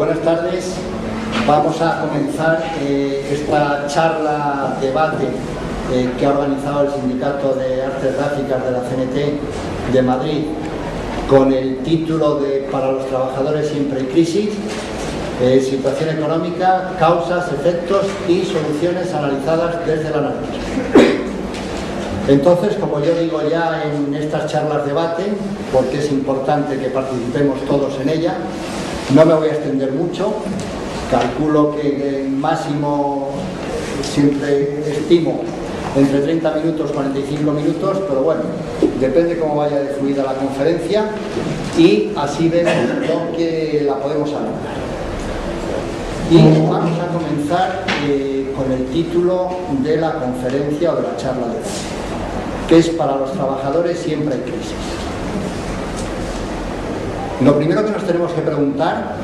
buenas tardes. Vamos a comenzar esta charla, debate que ha organizado el Sindicato de Artes Gráficas de la CNT de Madrid con el título de Para los trabajadores siempre hay crisis, situación económica, causas, efectos y soluciones analizadas desde el anarquismo. Entonces, como yo digo ya en estas charlas debate, porque es importante que participemos todos en ella, no me voy a extender mucho. Calculo que el máximo siempre estimo entre 30 minutos y 45 minutos, pero bueno, depende cómo vaya de fluida la conferencia y así vemos lo que la podemos alargar. Y vamos a comenzar con el título de la conferencia o de la charla de hoy, que es Para los trabajadores siempre hay crisis. Lo primero que nos tenemos que preguntar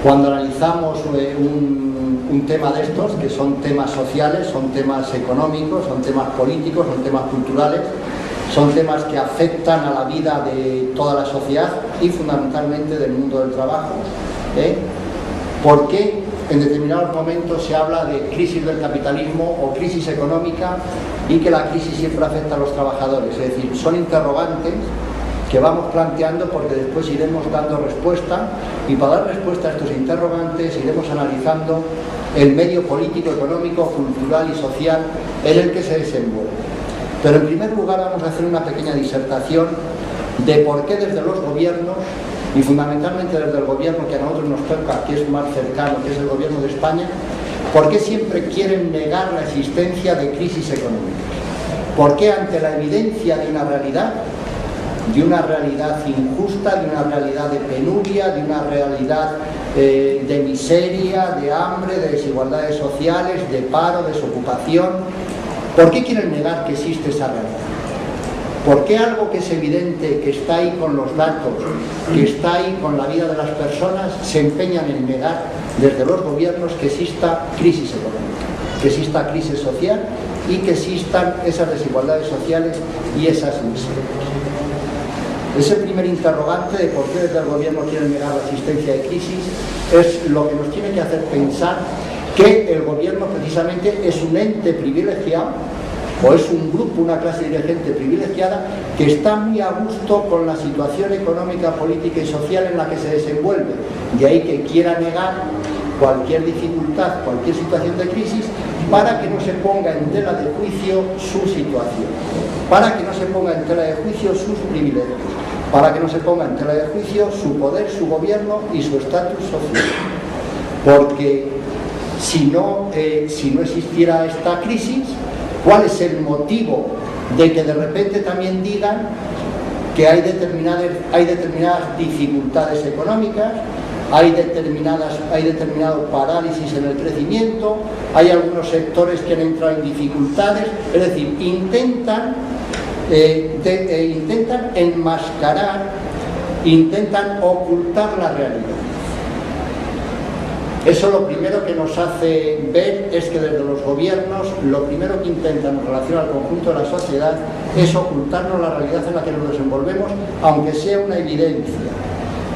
cuando analizamos un tema de estos, que son temas sociales, son temas económicos, son temas políticos, son temas culturales, son temas que afectan a la vida de toda la sociedad y fundamentalmente del mundo del trabajo, ¿por qué en determinados momentos se habla de crisis del capitalismo o crisis económica y que la crisis siempre afecta a los trabajadores? Es decir, son interrogantes que vamos planteando porque después iremos dando respuesta, y para dar respuesta a estos interrogantes iremos analizando el medio político, económico, cultural y social en el que se desenvuelve. Pero en primer lugar vamos a hacer una pequeña disertación de por qué desde los gobiernos, y fundamentalmente desde el gobierno que a nosotros nos toca, que es más cercano, que es el gobierno de España, por qué siempre quieren negar la existencia de crisis económicas. ¿Por qué ante la evidencia de una realidad injusta, de una realidad de penuria, de una realidad de miseria, de hambre, de desigualdades sociales, de paro, desocupación, por qué quieren negar que existe esa realidad? ¿Por qué algo que es evidente, que está ahí con los datos, que está ahí con la vida de las personas, se empeñan en negar desde los gobiernos que exista crisis económica, que exista crisis social y que existan esas desigualdades sociales y esas miserias? Ese primer interrogante de por qué desde el gobierno quieren negar la existencia de crisis es lo que nos tiene que hacer pensar que el gobierno precisamente es un ente privilegiado, o es un grupo, una clase dirigente privilegiada que está muy a gusto con la situación económica, política y social en la que se desenvuelve. De ahí que quiera negar cualquier dificultad, cualquier situación de crisis, para que no se ponga en tela de juicio su situación, para que no se ponga en tela de juicio sus privilegios, para que no se ponga en tela de juicio su poder, su gobierno y su estatus social. Porque si no existiera esta crisis, ¿cuál es el motivo de que de repente también digan que hay determinadas dificultades económicas, hay determinado parálisis en el crecimiento, hay algunos sectores que han entrado en dificultades? Es decir, intentan enmascarar, intentan ocultar la realidad. Eso lo primero que nos hace ver es que desde los gobiernos lo primero que intentan en relación al conjunto de la sociedad es ocultarnos la realidad en la que nos desenvolvemos, aunque sea una evidencia.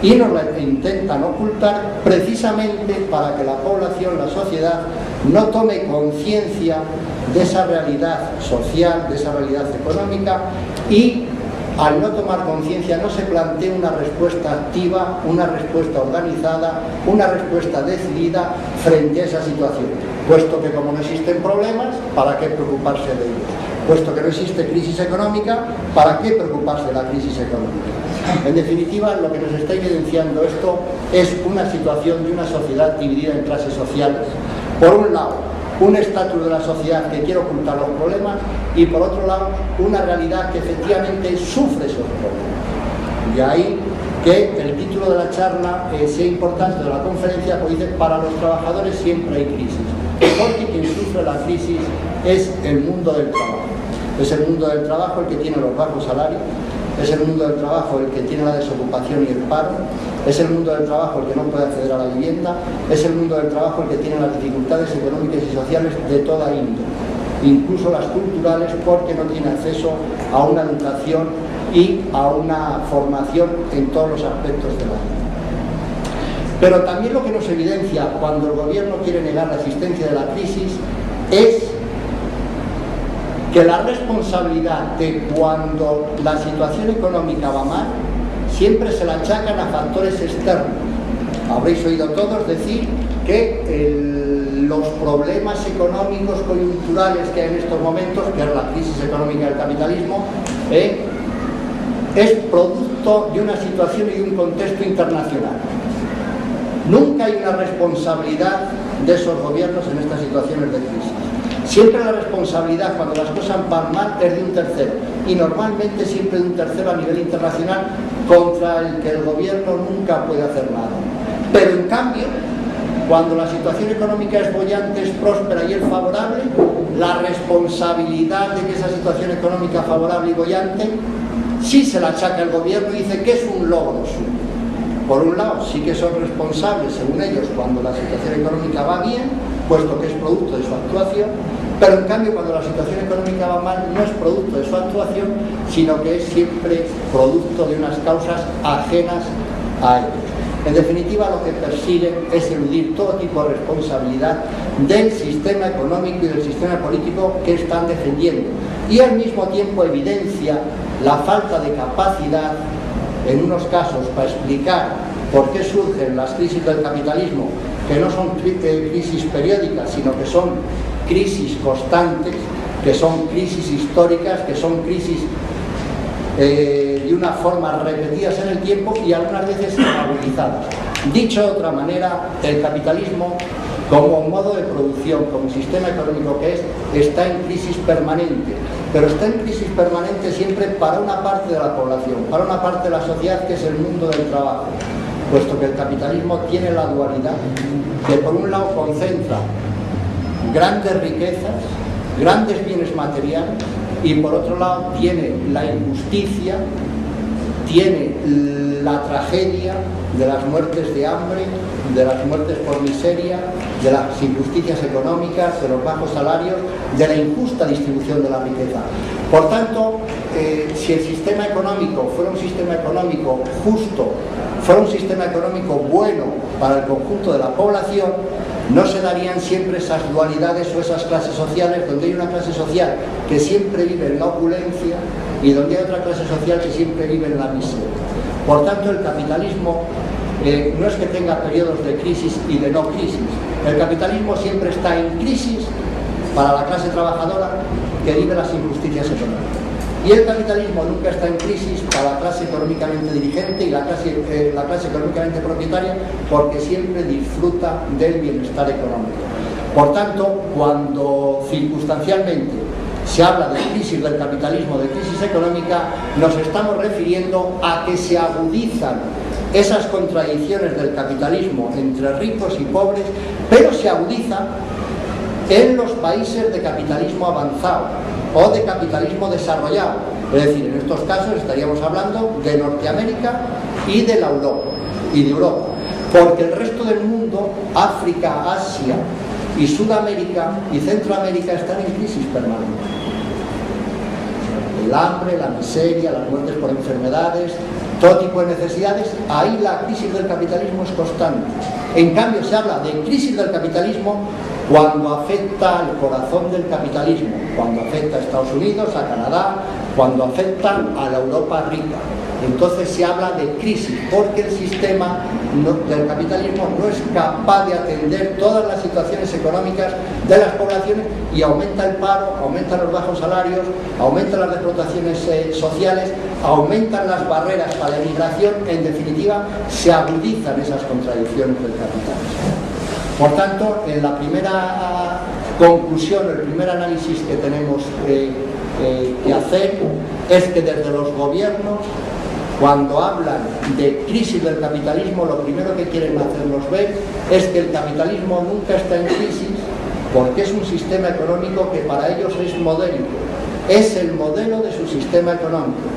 Y nos la intentan ocultar precisamente para que la población, la sociedad, no tome conciencia de esa realidad social, de esa realidad económica, y al no tomar conciencia no se plantee una respuesta activa, una respuesta organizada, una respuesta decidida frente a esa situación. Puesto que como no existen problemas, ¿para qué preocuparse de ellos? Puesto que no existe crisis económica, ¿para qué preocuparse de la crisis económica? En definitiva, lo que nos está evidenciando esto es una situación de una sociedad dividida en clases sociales. Por un lado, un estatus de la sociedad que quiere ocultar los problemas, y por otro lado, una realidad que efectivamente sufre esos problemas. De ahí que el título de la charla sea importante, de la conferencia, pues dice: para los trabajadores siempre hay crisis. Porque quien sufre la crisis es el mundo del trabajo. Es el mundo del trabajo el que tiene los bajos salarios, es el mundo del trabajo el que tiene la desocupación y el paro, es el mundo del trabajo el que no puede acceder a la vivienda, es el mundo del trabajo el que tiene las dificultades económicas y sociales de toda índole, incluso las culturales, porque no tiene acceso a una educación y a una formación en todos los aspectos de la vida. Pero también lo que nos evidencia cuando el gobierno quiere negar la existencia de la crisis es que la responsabilidad de cuando la situación económica va mal siempre se la achacan a factores externos. Habréis oído todos decir que los problemas económicos coyunturales que hay en estos momentos, que es la crisis económica del capitalismo, es producto de una situación y de un contexto internacional. Nunca hay una responsabilidad de esos gobiernos en estas situaciones de crisis. Siempre la responsabilidad, cuando las cosas van mal, es de un tercero, y normalmente siempre de un tercero a nivel internacional, contra el que el gobierno nunca puede hacer nada. Pero en cambio, cuando la situación económica es boyante, es próspera y es favorable, la responsabilidad de que esa situación económica favorable y boyante sí se la achaca el gobierno y dice que es un logro suyo. Por un lado, sí que son responsables, según ellos, cuando la situación económica va bien, puesto que es producto de su actuación, pero en cambio cuando la situación económica va mal no es producto de su actuación, sino que es siempre producto de unas causas ajenas a ellos. En definitiva, lo que persiguen es eludir todo tipo de responsabilidad del sistema económico y del sistema político que están defendiendo, y al mismo tiempo evidencia la falta de capacidad, en unos casos, para explicar por qué surgen las crisis del capitalismo, que no son crisis periódicas, sino que son crisis constantes, que son crisis históricas, que son crisis de una forma repetidas en el tiempo y algunas veces agudizadas. Dicho de otra manera, el capitalismo, como modo de producción, como sistema económico que es, está en crisis permanente, pero está en crisis permanente siempre para una parte de la población, para una parte de la sociedad, que es el mundo del trabajo, puesto que el capitalismo tiene la dualidad que por un lado concentra grandes riquezas, grandes bienes materiales, y por otro lado tiene la injusticia, tiene la tragedia de las muertes de hambre, de las muertes por miseria, de las injusticias económicas, de los bajos salarios, de la injusta distribución de la riqueza. Por tanto, si el sistema económico fuera un sistema económico justo, fuera un sistema económico bueno para el conjunto de la población, no se darían siempre esas dualidades o esas clases sociales, donde hay una clase social que siempre vive en la opulencia y donde hay otra clase social que siempre vive en la miseria. Por tanto, el capitalismo no es que tenga periodos de crisis y de no crisis. El capitalismo siempre está en crisis para la clase trabajadora que vive las injusticias económicas. Y el capitalismo nunca está en crisis para la clase económicamente dirigente y la clase económicamente propietaria, porque siempre disfruta del bienestar económico. Por tanto, cuando circunstancialmente se habla de crisis del capitalismo, de crisis económica, nos estamos refiriendo a que se agudizan esas contradicciones del capitalismo entre ricos y pobres, pero se agudizan en los países de capitalismo avanzado o de capitalismo desarrollado. Es decir, en estos casos estaríamos hablando de Norteamérica y de Europa, porque el resto del mundo, África, Asia y Sudamérica y Centroamérica, están en crisis permanente. El hambre, la miseria, las muertes por enfermedades, todo tipo de necesidades, ahí la crisis del capitalismo es constante. En cambio, se habla de crisis del capitalismo cuando afecta al corazón del capitalismo, cuando afecta a Estados Unidos, a Canadá, cuando afecta a la Europa rica. Entonces se habla de crisis, porque el sistema del capitalismo no es capaz de atender todas las situaciones económicas de las poblaciones y aumenta el paro, aumentan los bajos salarios, aumentan las explotaciones sociales, aumentan las barreras para la inmigración, en definitiva se agudizan esas contradicciones del capitalismo. Por tanto, en la primera conclusión, el primer análisis que tenemos que hacer es que desde los gobiernos, cuando hablan de crisis del capitalismo, lo primero que quieren hacernos ver es que el capitalismo nunca está en crisis, porque es un sistema económico que para ellos es modélico, es el modelo de su sistema económico.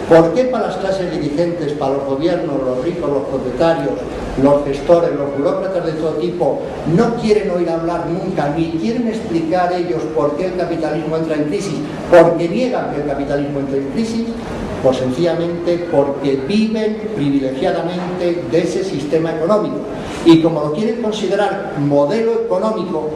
¿Por qué para las clases dirigentes, para los gobiernos, los ricos, los propietarios, los gestores, los burócratas de todo tipo, no quieren oír hablar nunca, ni quieren explicar ellos por qué el capitalismo entra en crisis? ¿Porque niegan que el capitalismo entre en crisis? Pues sencillamente porque viven privilegiadamente de ese sistema económico. y como lo quieren considerar modelo económico,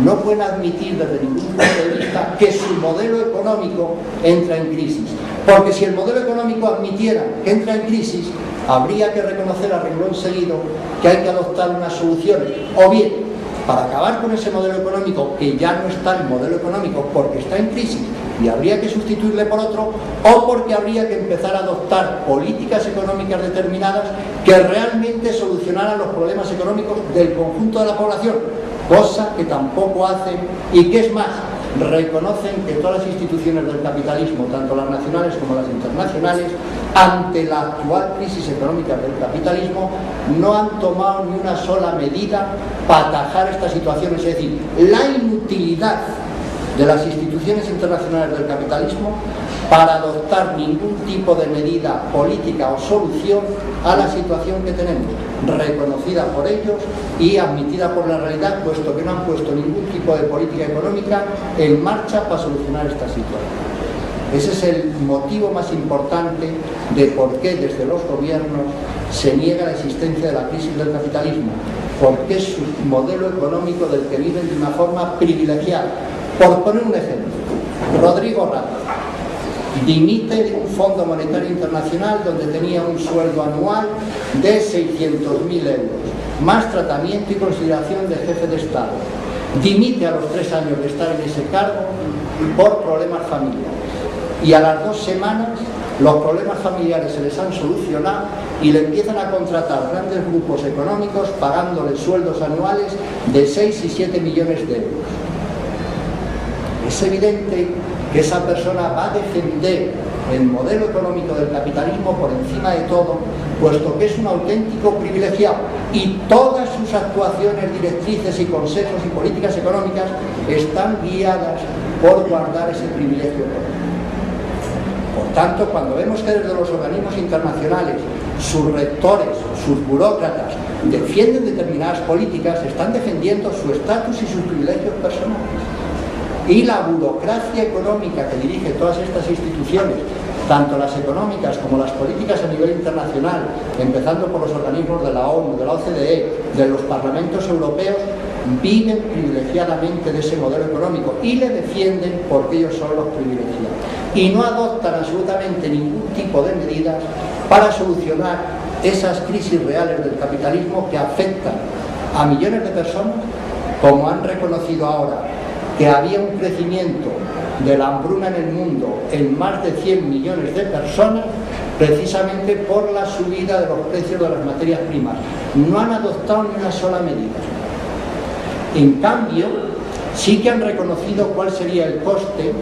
no pueden admitir desde ningún punto de vista que su modelo económico entra en crisis. Porque si el modelo económico admitiera que entra en crisis, habría que reconocer a renglón seguido que hay que adoptar unas soluciones, o bien para acabar con ese modelo económico, que ya no está el modelo económico porque está en crisis y habría que sustituirle por otro, o porque habría que empezar a adoptar políticas económicas determinadas que realmente solucionaran los problemas económicos del conjunto de la población, cosa que tampoco hacen, y que es más, reconocen que todas las instituciones del capitalismo, tanto las nacionales como las internacionales, ante la actual crisis económica del capitalismo, no han tomado ni una sola medida para atajar estas situaciones. Es decir, la inutilidad de las instituciones internacionales del capitalismo para adoptar ningún tipo de medida política o solución a la situación que tenemos, reconocida por ellos y admitida por la realidad, puesto que no han puesto ningún tipo de política económica en marcha para solucionar esta situación. Ese es el motivo más importante de por qué desde los gobiernos se niega la existencia de la crisis del capitalismo, porque es su modelo económico del que viven de una forma privilegiada. Por poner un ejemplo, Rodrigo Rato dimite de un Fondo Monetario Internacional donde tenía un sueldo anual de 600.000 euros, más tratamiento y consideración de jefe de Estado. Dimite a los 3 años de estar en ese cargo por problemas familiares. Y a las 2 semanas los problemas familiares se les han solucionado y le empiezan a contratar grandes grupos económicos pagándole sueldos anuales de 6 y 7 millones de euros. Es evidente que esa persona va a defender el modelo económico del capitalismo por encima de todo, puesto que es un auténtico privilegiado y todas sus actuaciones, directrices y consejos y políticas económicas están guiadas por guardar ese privilegio económico. Por tanto, cuando vemos que desde los organismos internacionales sus rectores, sus burócratas defienden determinadas políticas, están defendiendo su estatus y sus privilegios personales. Y la burocracia económica que dirige todas estas instituciones, tanto las económicas como las políticas a nivel internacional, empezando por los organismos de la ONU, de la OCDE, de los parlamentos europeos, viven privilegiadamente de ese modelo económico y le defienden porque ellos son los privilegiados. Y no adoptan absolutamente ningún tipo de medidas para solucionar esas crisis reales del capitalismo que afectan a millones de personas, como han reconocido ahora que había un crecimiento de la hambruna en el mundo en más de 100 millones de personas, precisamente por la subida de los precios de las materias primas. No han adoptado ni una sola medida. En cambio, sí que han reconocido cuál sería el coste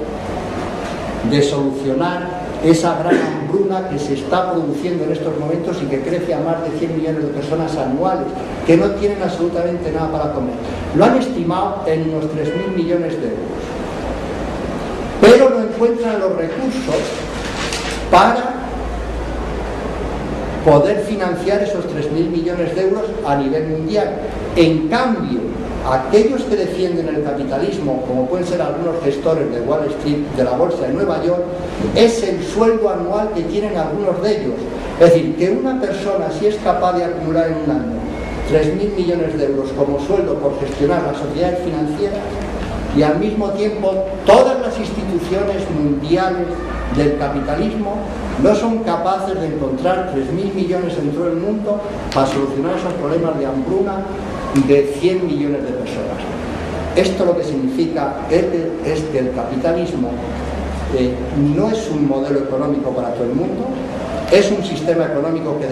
de solucionar esa gran hambruna que se está produciendo en estos momentos y que crece a más de 100 millones de personas anuales, que no tienen absolutamente nada para comer. Lo han estimado en unos 3.000 millones de euros. Pero no encuentran los recursos para poder financiar esos 3.000 millones de euros a nivel mundial. En cambio, aquellos que defienden el capitalismo, como pueden ser algunos gestores de Wall Street, de la Bolsa de Nueva York, es el sueldo anual que tienen algunos de ellos. Es decir, que una persona, si es capaz de acumular en un año 3.000 millones de euros como sueldo por gestionar las sociedades financieras, y al mismo tiempo todas las instituciones mundiales del capitalismo no son capaces de encontrar 3.000 millones en todo el mundo para solucionar esos problemas de hambruna de 100 millones de personas. Esto lo que significa es que el capitalismo no es un modelo económico para todo el mundo, es un sistema económico que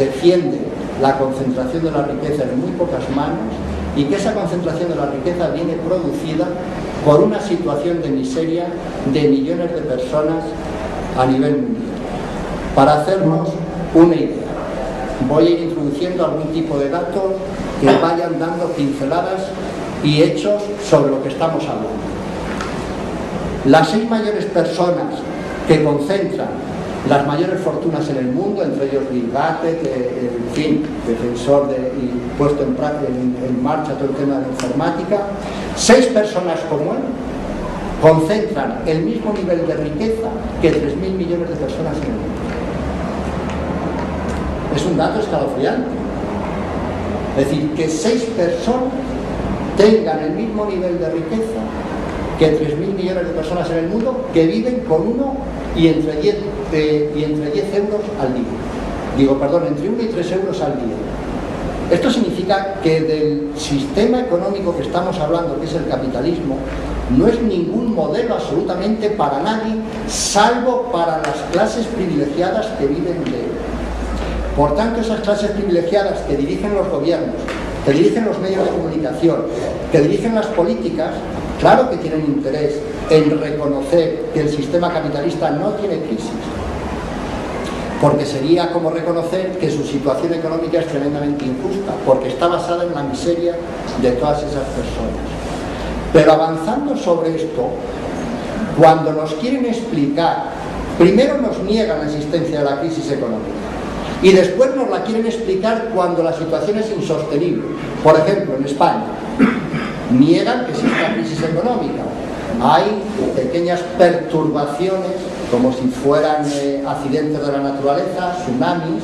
defiende la concentración de la riqueza en muy pocas manos, y que esa concentración de la riqueza viene producida por una situación de miseria de millones de personas a nivel mundial. Para hacernos una idea, voy a ir introduciendo algún tipo de datos que vayan dando pinceladas y hechos sobre lo que estamos hablando. Las 6 mayores personas que concentran las mayores fortunas en el mundo, entre ellos Bill Gates, en fin, defensor y puesto en marcha todo el tema de la informática, 6 personas como él concentran el mismo nivel de riqueza que 3.000 millones de personas en el mundo. Es un dato escalofriante. Es decir, que 6 personas tengan el mismo nivel de riqueza que 3.000 millones de personas en el mundo que viven con 1 y entre 10 euros al día. Entre 1 y 3 euros al día. Esto significa que del sistema económico que estamos hablando, que es el capitalismo, no es ningún modelo absolutamente para nadie, salvo para las clases privilegiadas que viven de él. Por tanto, esas clases privilegiadas que dirigen los gobiernos, que dirigen los medios de comunicación, que dirigen las políticas, claro que tienen interés en reconocer que el sistema capitalista no tiene crisis, porque sería como reconocer que su situación económica es tremendamente injusta, porque está basada en la miseria de todas esas personas. Pero avanzando sobre esto, cuando nos quieren explicar, primero nos niegan la existencia de la crisis económica y después nos la quieren explicar cuando la situación es insostenible. Por ejemplo, en España, niegan que exista crisis económica. Hay pequeñas perturbaciones, como si fueran accidentes de la naturaleza, tsunamis,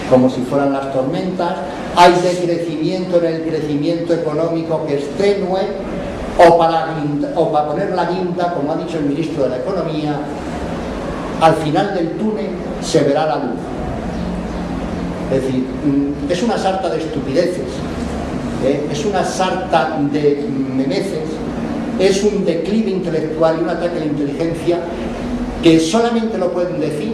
como si fueran las tormentas. Hay decrecimiento en el crecimiento económico que es tenue, o para poner la guinda, como ha dicho el ministro de la Economía, al final del túnel se verá la luz. Es decir, es una sarta de estupideces, es una sarta de memeces, es un declive intelectual y un ataque a la inteligencia que solamente lo pueden decir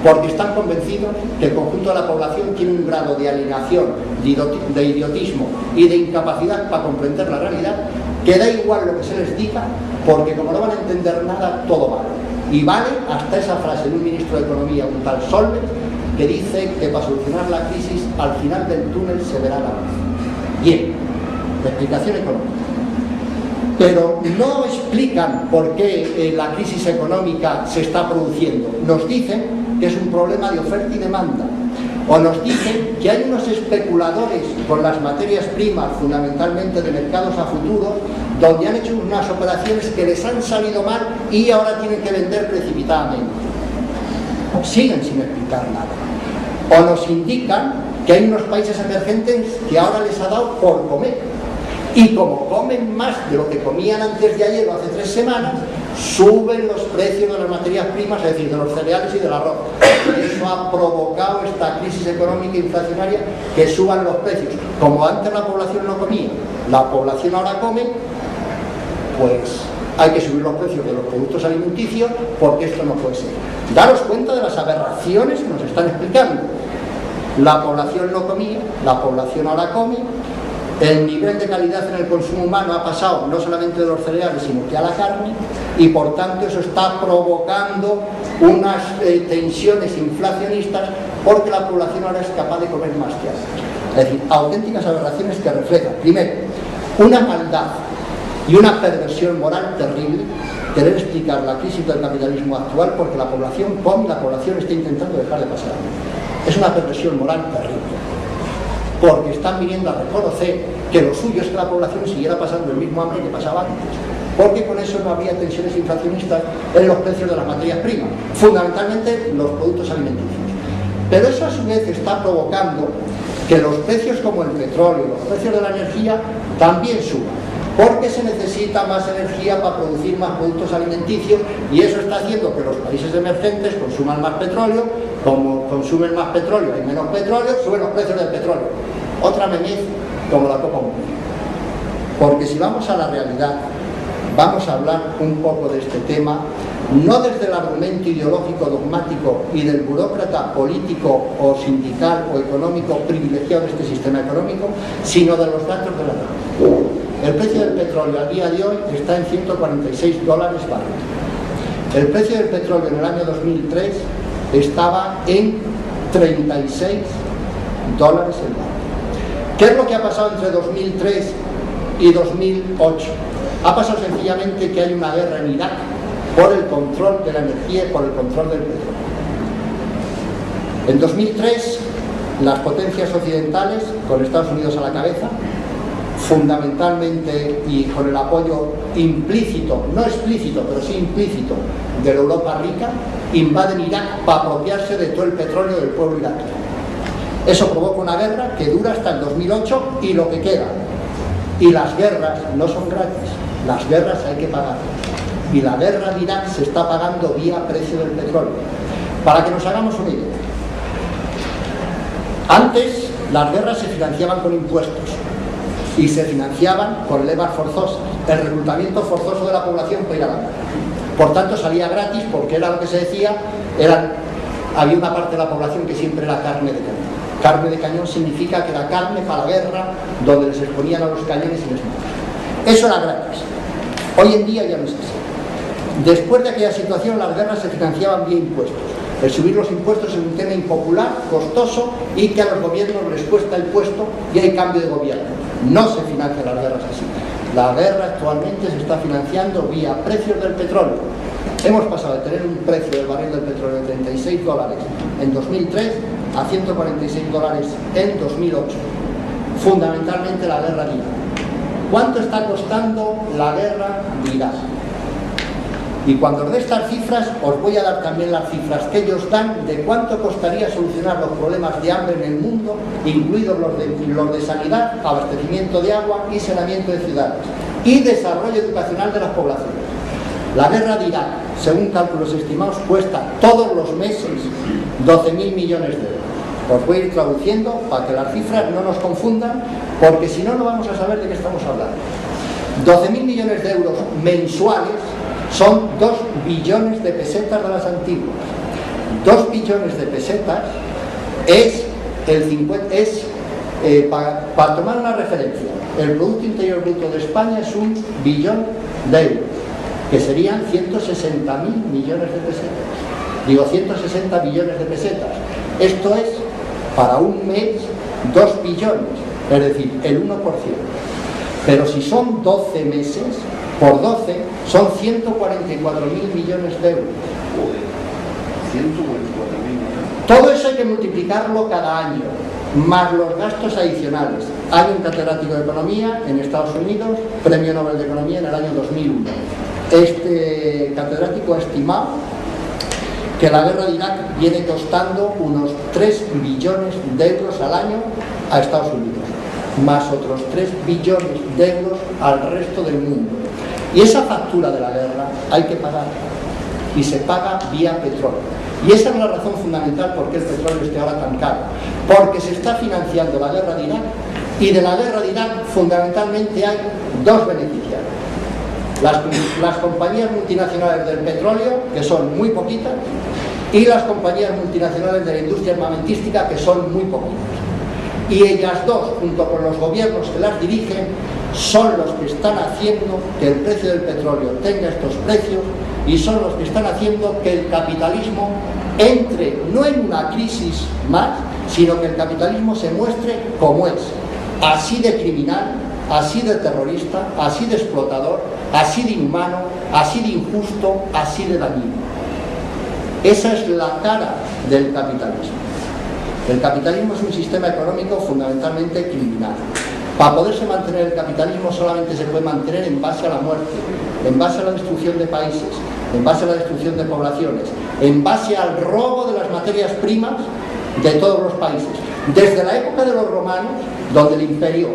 porque están convencidos que el conjunto de la población tiene un grado de alienación, de idiotismo y de incapacidad para comprender la realidad, que da igual lo que se les diga, porque como no van a entender nada, todo vale. Y vale hasta esa frase de un ministro de Economía, un tal Solbes, que dice que para solucionar la crisis, al final del túnel se verá la luz. Bien, la explicación económica. Pero no explican por qué la crisis económica se está produciendo. Nos dicen que es un problema de oferta y demanda. O nos dicen que hay unos especuladores con las materias primas, fundamentalmente de mercados a futuro, donde han hecho unas operaciones que les han salido mal y ahora tienen que vender precipitadamente. Siguen sin explicar nada. O nos indican que hay unos países emergentes que ahora les ha dado por comer. Y como comen más de lo que comían antes de ayer o hace 3 semanas, suben los precios de las materias primas, es decir, de los cereales y del arroz. Y eso ha provocado esta crisis económica e inflacionaria, que suban los precios. Como antes la población no comía, la población ahora come, pues hay que subir los precios de los productos alimenticios, porque esto no puede ser. Daros cuenta de las aberraciones que nos están explicando. La población no comía, la población ahora come. El nivel de calidad en el consumo humano ha pasado no solamente de los cereales, sino que a la carne, y por tanto eso está provocando unas tensiones inflacionistas, porque la población ahora es capaz de comer más que antes. Es decir, auténticas aberraciones que reflejan, primero, una maldad y una perversión moral terrible, querer explicar la crisis del capitalismo actual porque la población come y la población está intentando dejar de pasar. Es una perversión moral terrible, porque están viniendo a reconocer que lo suyo es que la población siguiera pasando el mismo hambre que pasaba antes, porque con eso no habría tensiones inflacionistas en los precios de las materias primas, fundamentalmente los productos alimenticios. Pero eso a su vez está provocando que los precios como el petróleo, los precios de la energía también suban, porque se necesita más energía para producir más productos alimenticios, y eso está haciendo que los países emergentes consuman más petróleo. Como consumen más petróleo y menos petróleo, suben los precios del petróleo. Otra memez como la Copa Mundial. Porque si vamos a la realidad, vamos a hablar un poco de este tema, no desde el argumento ideológico dogmático y del burócrata político o sindical o económico privilegiado de este sistema económico, sino de los datos de la realidad. El precio del petróleo al día de hoy está en $146 barril. El precio del petróleo en el año 2003 estaba en $36 el barril. ¿Qué es lo que ha pasado entre 2003 y 2008? Ha pasado sencillamente que hay una guerra en Irak por el control de la energía y por el control del petróleo. En 2003, las potencias occidentales, con Estados Unidos a la cabeza, fundamentalmente y con el apoyo implícito, no explícito, pero sí implícito, de la Europa rica, invaden Irak para apropiarse de todo el petróleo del pueblo iraquí. Eso provoca una guerra que dura hasta el 2008 y lo que queda. Y las guerras no son gratis, las guerras hay que pagar. Y la guerra de Irak se está pagando vía precio del petróleo. Para que nos hagamos una idea. Antes las guerras se financiaban con impuestos y se financiaban con levas forzosas, el reclutamiento forzoso de la población para ir a la guerra. Por tanto salía gratis porque era lo que se decía, había una parte de la población que siempre era carne de cañón. Carne de cañón significa que era carne para la guerra, donde les exponían a los cañones y les mataban. Eso era gratis. Hoy en día ya no es así. Después de aquella situación las guerras se financiaban vía impuestos. El subir los impuestos es un tema impopular, costoso y que a los gobiernos les cuesta el puesto y hay cambio de gobierno. No se financian las guerras así. La guerra actualmente se está financiando vía precios del petróleo. Hemos pasado de tener un precio del barril del petróleo de $36 en 2003 a $146 en 2008. Fundamentalmente la guerra de Irak. ¿Cuánto está costando la guerra de Irak? Y cuando os dé estas cifras, os voy a dar también las cifras que ellos dan de cuánto costaría solucionar los problemas de hambre en el mundo, incluidos los de sanidad, abastecimiento de agua y saneamiento de ciudades, y desarrollo educacional de las poblaciones. La guerra de Irak, según cálculos estimados, cuesta todos los meses 12.000 millones de euros. Os voy a ir traduciendo para que las cifras no nos confundan, porque si no, no vamos a saber de qué estamos hablando. 12.000 millones de euros mensuales son 2 billones de pesetas de las antiguas. 2 billones de pesetas es para tomar una referencia, el Producto Interior Bruto de España es 1 billón de euros, que serían 160.000 millones de pesetas. Digo, 160 billones de pesetas. Esto es, para un mes, 2 billones, es decir, el 1%. Pero si son 12 meses, por 12 son 144.000 millones de euros. 144.000 millones. Todo eso hay que multiplicarlo cada año, más los gastos adicionales. Hay un catedrático de Economía en Estados Unidos, Premio Nobel de Economía en el año 2001. Este catedrático ha estimado que la guerra de Irak viene costando unos 3 billones de euros al año a Estados Unidos, más otros 3 billones de euros al resto del mundo. Y esa factura de la guerra hay que pagar, y se paga vía petróleo. Y esa es la razón fundamental por qué el petróleo esté ahora tan caro, porque se está financiando la guerra de Irak, y de la guerra de Irak fundamentalmente hay dos beneficiarios. Las compañías multinacionales del petróleo, que son muy poquitas, y las compañías multinacionales de la industria armamentística, que son muy poquitas. Y ellas dos, junto con los gobiernos que las dirigen, son los que están haciendo que el precio del petróleo tenga estos precios, y son los que están haciendo que el capitalismo entre no en una crisis más, sino que el capitalismo se muestre como es, así de criminal, así de terrorista, así de explotador, así de inhumano, así de injusto, así de dañino. Esa es la cara del capitalismo. El capitalismo es un sistema económico fundamentalmente criminal. Para poderse mantener el capitalismo solamente se puede mantener en base a la muerte, en base a la destrucción de países, en base a la destrucción de poblaciones, en base al robo de las materias primas de todos los países. Desde la época de los romanos, donde el imperio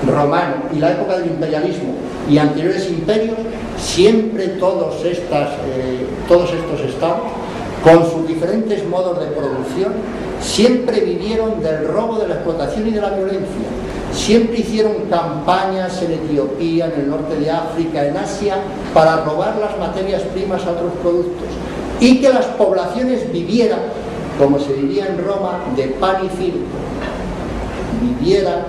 romano y la época del imperialismo y anteriores imperios, siempre todos estos estados, con sus diferentes modos de producción, siempre vivieron del robo, de la explotación y de la violencia. Siempre hicieron campañas en Etiopía, en el norte de África, en Asia, para robar las materias primas a otros productos. Y que las poblaciones vivieran, como se diría en Roma, de pan y circo. Vivieran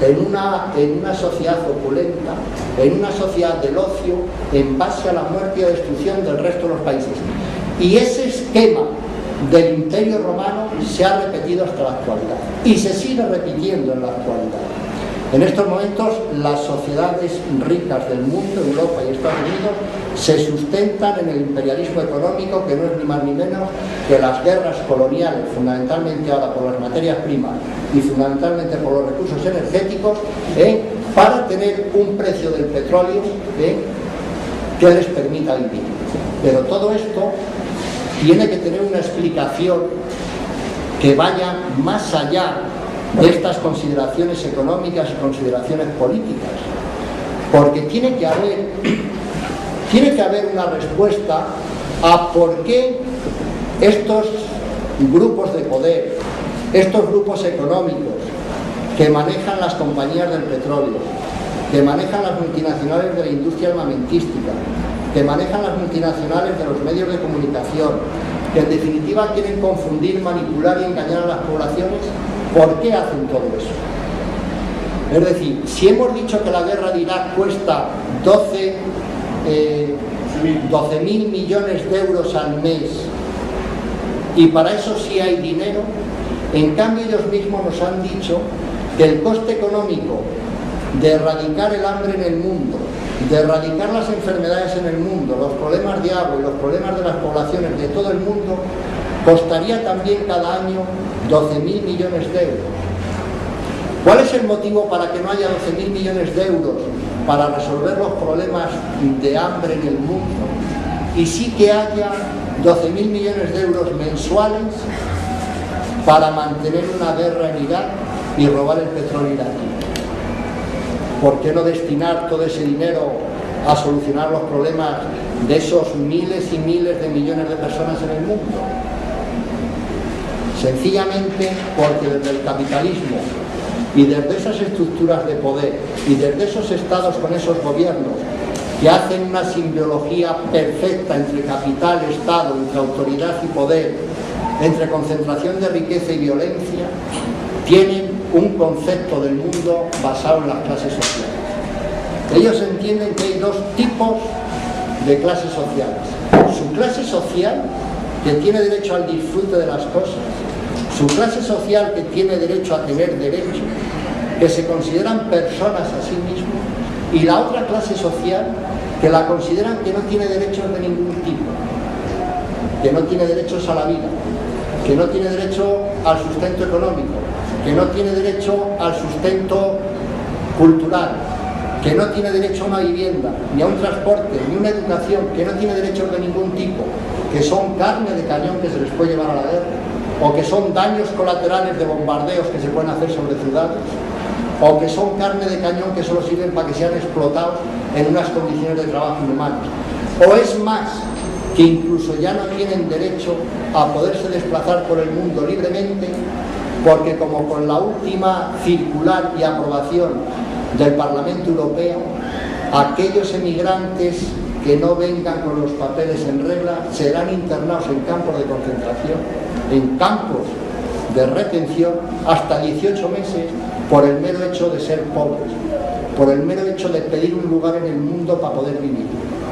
en una sociedad opulenta, en una sociedad del ocio, en base a la muerte y la destrucción del resto de los países. Y ese esquema del Imperio Romano se ha repetido hasta la actualidad y se sigue repitiendo en la actualidad. En estos momentos las sociedades ricas del mundo, Europa y Estados Unidos, se sustentan en el imperialismo económico, que no es ni más ni menos que las guerras coloniales, fundamentalmente ahora por las materias primas y fundamentalmente por los recursos energéticos, para tener un precio del petróleo que les permita vivir. Pero todo esto tiene que tener una explicación que vaya más allá de estas consideraciones económicas y consideraciones políticas, porque tiene que haber una respuesta a por qué estos grupos de poder, estos grupos económicos que manejan las compañías del petróleo, que manejan las multinacionales de la industria armamentística, que manejan las multinacionales de los medios de comunicación, que en definitiva quieren confundir, manipular y engañar a las poblaciones, ¿por qué hacen todo eso? Es decir, si hemos dicho que la guerra de Irak cuesta 12.000 millones de euros al mes, y para eso sí hay dinero, en cambio ellos mismos nos han dicho que el coste económico de erradicar el hambre en el mundo, de erradicar las enfermedades en el mundo, los problemas de agua y los problemas de las poblaciones de todo el mundo, costaría también cada año 12.000 millones de euros. ¿Cuál es el motivo para que no haya 12.000 millones de euros para resolver los problemas de hambre en el mundo y sí que haya 12.000 millones de euros mensuales para mantener una guerra en Irak y robar el petróleo iraquí? ¿Por qué no destinar todo ese dinero a solucionar los problemas de esos miles y miles de millones de personas en el mundo? Sencillamente porque desde el capitalismo y desde esas estructuras de poder y desde esos estados con esos gobiernos que hacen una simbiología perfecta entre capital, Estado, entre autoridad y poder, entre concentración de riqueza y violencia, tienen un concepto del mundo basado en las clases sociales. Ellos entienden que hay dos tipos de clases sociales. Su clase social, que tiene derecho al disfrute de las cosas, su clase social, que tiene derecho a tener derechos, que se consideran personas a sí mismos, y la otra clase social, que la consideran que no tiene derechos de ningún tipo, que no tiene derechos a la vida, que no tiene derecho al sustento económico, que no tiene derecho al sustento cultural, que no tiene derecho a una vivienda, ni a un transporte, ni a una educación, que no tiene derechos de ningún tipo, que son carne de cañón que se les puede llevar a la guerra, o que son daños colaterales de bombardeos que se pueden hacer sobre ciudades, o que son carne de cañón que solo sirven para que sean explotados en unas condiciones de trabajo inhumanas. O es más, que incluso ya no tienen derecho a poderse desplazar por el mundo libremente, porque como con la última circular y aprobación del Parlamento Europeo, aquellos emigrantes que no vengan con los papeles en regla serán internados en campos de concentración, en campos de retención, hasta 18 meses, por el mero hecho de ser pobres, por el mero hecho de pedir un lugar en el mundo para poder vivir,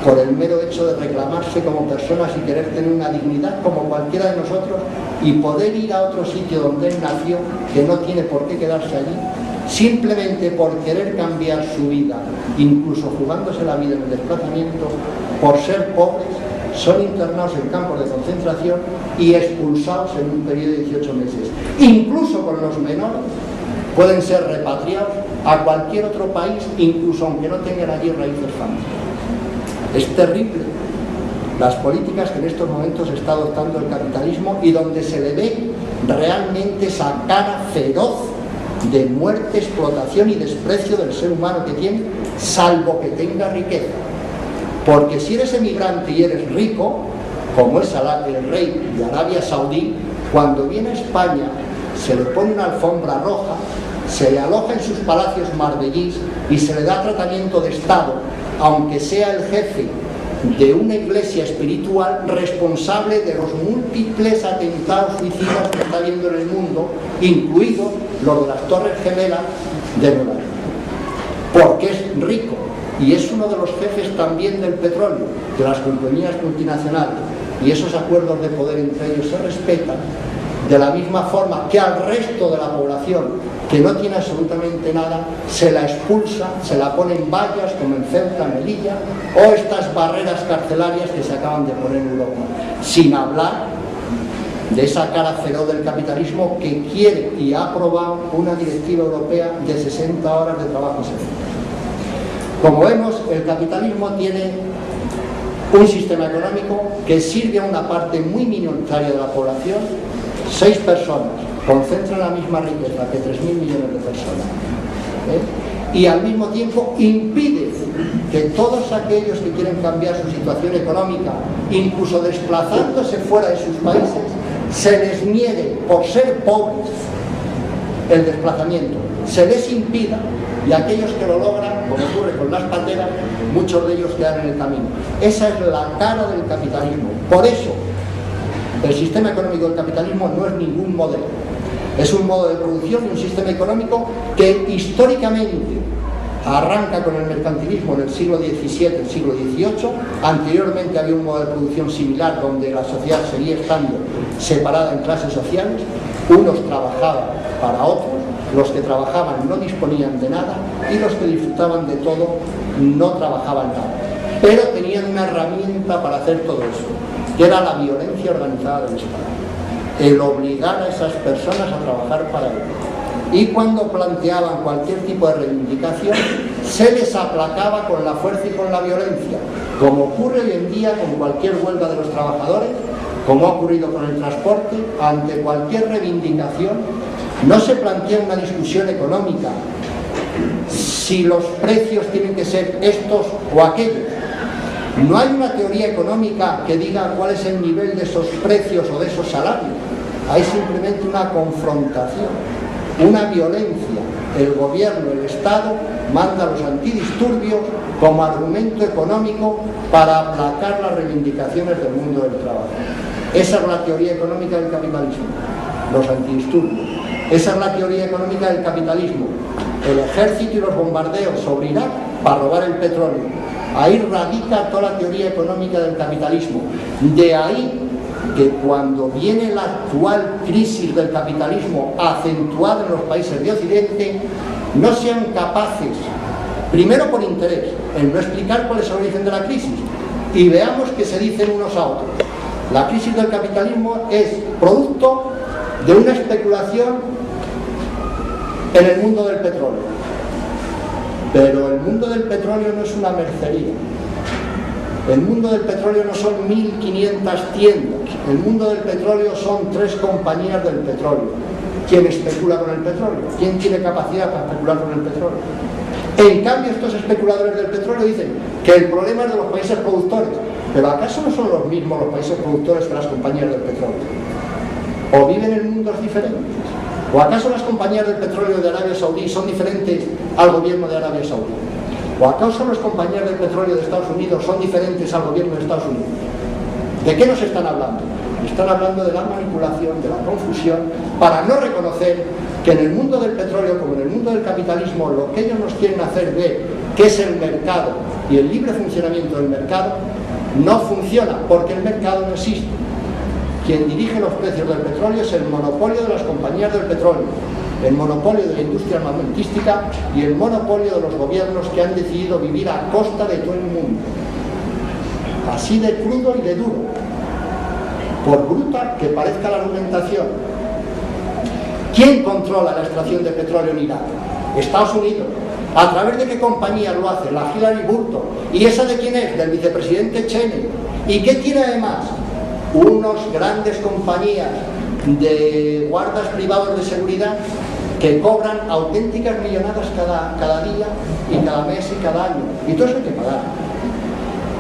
por el mero hecho de reclamarse como personas y querer tener una dignidad como cualquiera de nosotros y poder ir a otro sitio donde él nació, que no tiene por qué quedarse allí, simplemente por querer cambiar su vida, incluso jugándose la vida en el desplazamiento, por ser pobres, son internados en campos de concentración y expulsados en un periodo de 18 meses. Incluso con los menores pueden ser repatriados a cualquier otro país, incluso aunque no tengan allí raíces familiares. Es terrible las políticas que en estos momentos está adoptando el capitalismo y donde se le ve realmente esa cara feroz de muerte, explotación y desprecio del ser humano que tiene, salvo que tenga riqueza. Porque si eres emigrante y eres rico, como es el rey de Arabia Saudí, cuando viene a España se le pone una alfombra roja, se le aloja en sus palacios marbellís y se le da tratamiento de Estado, aunque sea el jefe de una iglesia espiritual responsable de los múltiples atentados suicidas que está habiendo en el mundo, incluidos los de las Torres Gemelas de Nueva York. Porque es rico y es uno de los jefes también del petróleo, de las compañías multinacionales, y esos acuerdos de poder entre ellos se respetan de la misma forma que al resto de la población que no tiene absolutamente nada se la expulsa, se la ponen vallas como en Ceuta, Melilla, o estas barreras carcelarias que se acaban de poner en Europa, sin hablar de esa cara feroz del capitalismo que quiere y ha aprobado una directiva europea de 60 horas de trabajo semanal. Como vemos, el capitalismo tiene un sistema económico que sirve a una parte muy minoritaria de la población 6 personas concentran la misma riqueza que 3.000 millones de personas, y al mismo tiempo impide que todos aquellos que quieren cambiar su situación económica, incluso desplazándose fuera de sus países, se les niegue por ser pobres el desplazamiento, se les impida, y aquellos que lo logran, como ocurre con las panderas, muchos de ellos quedan en el camino. Esa es la cara del capitalismo. Por eso, el sistema económico del capitalismo no es ningún modelo. Es un modo de producción y un sistema económico que históricamente arranca con el mercantilismo en el siglo XVII, el siglo XVIII. Anteriormente había un modo de producción similar donde la sociedad seguía estando separada en clases sociales. Unos trabajaban para otros, los que trabajaban no disponían de nada y los que disfrutaban de todo no trabajaban nada. Pero tenían una herramienta para hacer todo eso, que era la violencia organizada del Estado. El obligar a esas personas a trabajar para él. Y cuando planteaban cualquier tipo de reivindicación, se les aplacaba con la fuerza y con la violencia, como ocurre hoy en día con cualquier huelga de los trabajadores, como ha ocurrido con el transporte. Ante cualquier reivindicación no se plantea una discusión económica, si los precios tienen que ser estos o aquellos. No hay una teoría económica que diga cuál es el nivel de esos precios o de esos salarios. Hay simplemente una confrontación, una violencia. El gobierno, el Estado, manda a los antidisturbios como argumento económico para aplacar las reivindicaciones del mundo del trabajo. Esa es la teoría económica del capitalismo, los antidisturbios. Esa es la teoría económica del capitalismo, el ejército y los bombardeos sobre Irak para robar el petróleo. Ahí radica toda la teoría económica del capitalismo. De ahí que cuando viene la actual crisis del capitalismo acentuada en los países de Occidente, no sean capaces, primero por interés, en no explicar cuál es el origen de la crisis, y veamos que se dicen unos a otros. La crisis del capitalismo es producto de una especulación en el mundo del petróleo. Pero el mundo del petróleo no es una mercería. El mundo del petróleo no son 1.500 tiendas. El mundo del petróleo son 3 compañías del petróleo. ¿Quién especula con el petróleo? ¿Quién tiene capacidad para especular con el petróleo? En cambio, estos especuladores del petróleo dicen que el problema es de los países productores. ¿Pero acaso no son los mismos los países productores que las compañías del petróleo? ¿O viven en mundos diferentes? ¿O acaso las compañías del petróleo de Arabia Saudí son diferentes al gobierno de Arabia Saudí? ¿O acaso las compañías del petróleo de Estados Unidos son diferentes al gobierno de Estados Unidos? ¿De qué nos están hablando? Están hablando de la manipulación, de la confusión, para no reconocer que en el mundo del petróleo, como en el mundo del capitalismo, lo que ellos nos quieren hacer ver, que es el mercado y el libre funcionamiento del mercado, no funciona, porque el mercado no existe. Quien dirige los precios del petróleo es el monopolio de las compañías del petróleo, el monopolio de la industria armamentística y el monopolio de los gobiernos que han decidido vivir a costa de todo el mundo. Así de crudo y de duro, por bruta que parezca la argumentación. ¿Quién controla la extracción de petróleo en Irak? Estados Unidos. ¿A través de qué compañía lo hace? La Hillary Burton. ¿Y esa de quién es? Del vicepresidente Cheney. ¿Y qué tiene además? Unos grandes compañías de guardas privados de seguridad que cobran auténticas millonadas cada día y cada mes y cada año. Y todo eso hay que pagar.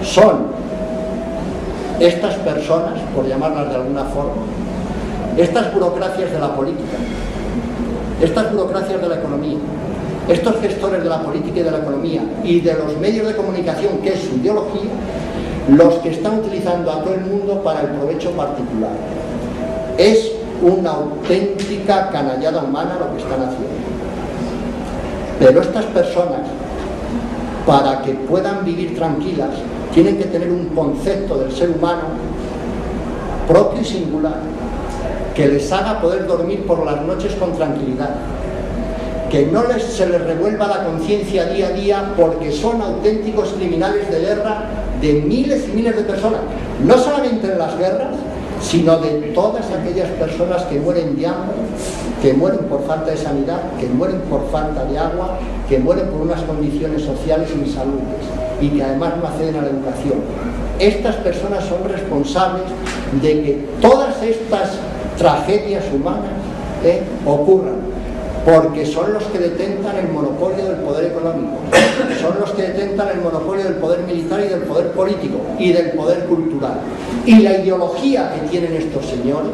Son estas personas, por llamarlas de alguna forma, estas burocracias de la política, estas burocracias de la economía, estos gestores de la política y de la economía y de los medios de comunicación, que es su ideología, los que están utilizando a todo el mundo para el provecho particular. Es una auténtica canallada humana lo que están haciendo. Pero estas personas, para que puedan vivir tranquilas, tienen que tener un concepto del ser humano propio y singular, que les haga poder dormir por las noches con tranquilidad, que no se les revuelva la conciencia día a día porque son auténticos criminales de guerra de miles y miles de personas, no solamente en las guerras, sino de todas aquellas personas que mueren de hambre, que mueren por falta de sanidad, que mueren por falta de agua, que mueren por unas condiciones sociales insalubres. y que además no acceden a la educación. Estas personas son responsables de que todas estas tragedias humanas ocurran, porque son los que detentan el monopolio del poder económico, son los que detentan el monopolio del poder militar y del poder político y del poder cultural. Y la ideología que tienen estos señores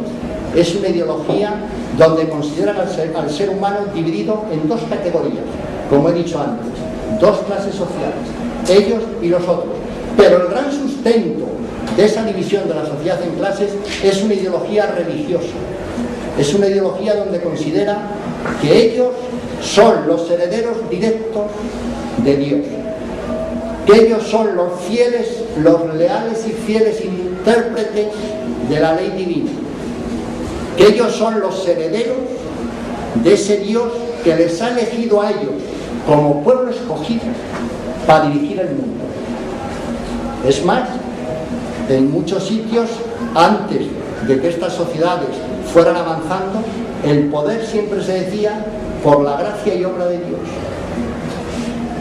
es una ideología donde consideran al ser humano dividido en dos categorías, como he dicho antes, dos clases sociales, ellos y los otros. Pero el gran sustento de esa división de la sociedad en clases es una ideología religiosa. Es una ideología donde considera que ellos son los herederos directos de Dios, que ellos son los fieles, los leales y fieles intérpretes de la ley divina, que ellos son los herederos de ese Dios que les ha elegido a ellos como pueblo escogido para dirigir el mundo. Es más, en muchos sitios, antes de que estas sociedades fueran avanzando, el poder siempre se decía por la gracia y obra de Dios.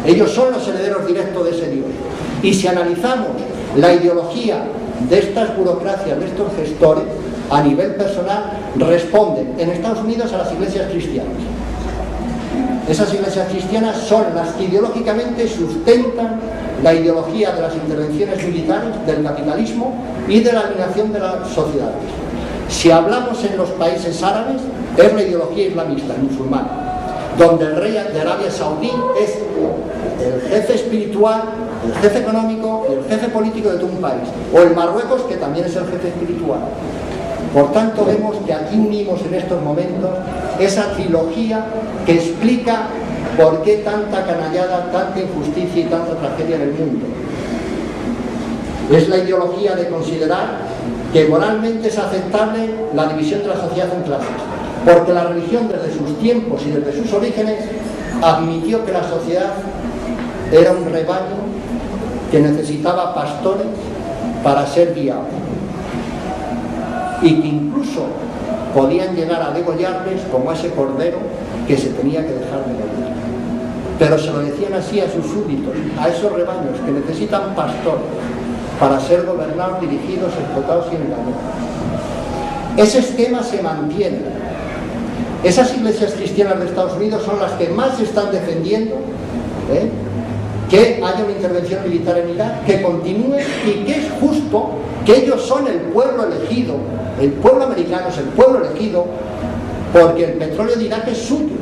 Ellos son los herederos directos de ese Dios. Y si analizamos la ideología de estas burocracias, de estos gestores, a nivel personal, responden en Estados Unidos a las iglesias cristianas. Esas iglesias cristianas son las que ideológicamente sustentan la ideología de las intervenciones militares, del capitalismo y de la alineación de las sociedades. Si hablamos en los países árabes, es la ideología islamista, musulmana, donde el rey de Arabia Saudí es el jefe espiritual, el jefe económico y el jefe político de todo un país, o el Marruecos, que también es el jefe espiritual. Por tanto, vemos que aquí unimos en estos momentos esa trilogía que explica por qué tanta canallada, tanta injusticia y tanta tragedia en el mundo. Es la ideología de considerar que moralmente es aceptable la división de la sociedad en clases, porque la religión desde sus tiempos y desde sus orígenes admitió que la sociedad era un rebaño que necesitaba pastores para ser guiados, y que incluso podían llegar a degollarles como a ese cordero que se tenía que dejar degollar. Pero se lo decían así a sus súbditos, a esos rebaños que necesitan pastores para ser gobernados, dirigidos, explotados y engañados. Ese esquema se mantiene. Esas iglesias cristianas de Estados Unidos son las que más están defendiendo que haya una intervención militar en Irak, que continúe y que es justo, que ellos son el pueblo elegido, el pueblo americano es el pueblo elegido, porque el petróleo de Irak es suyo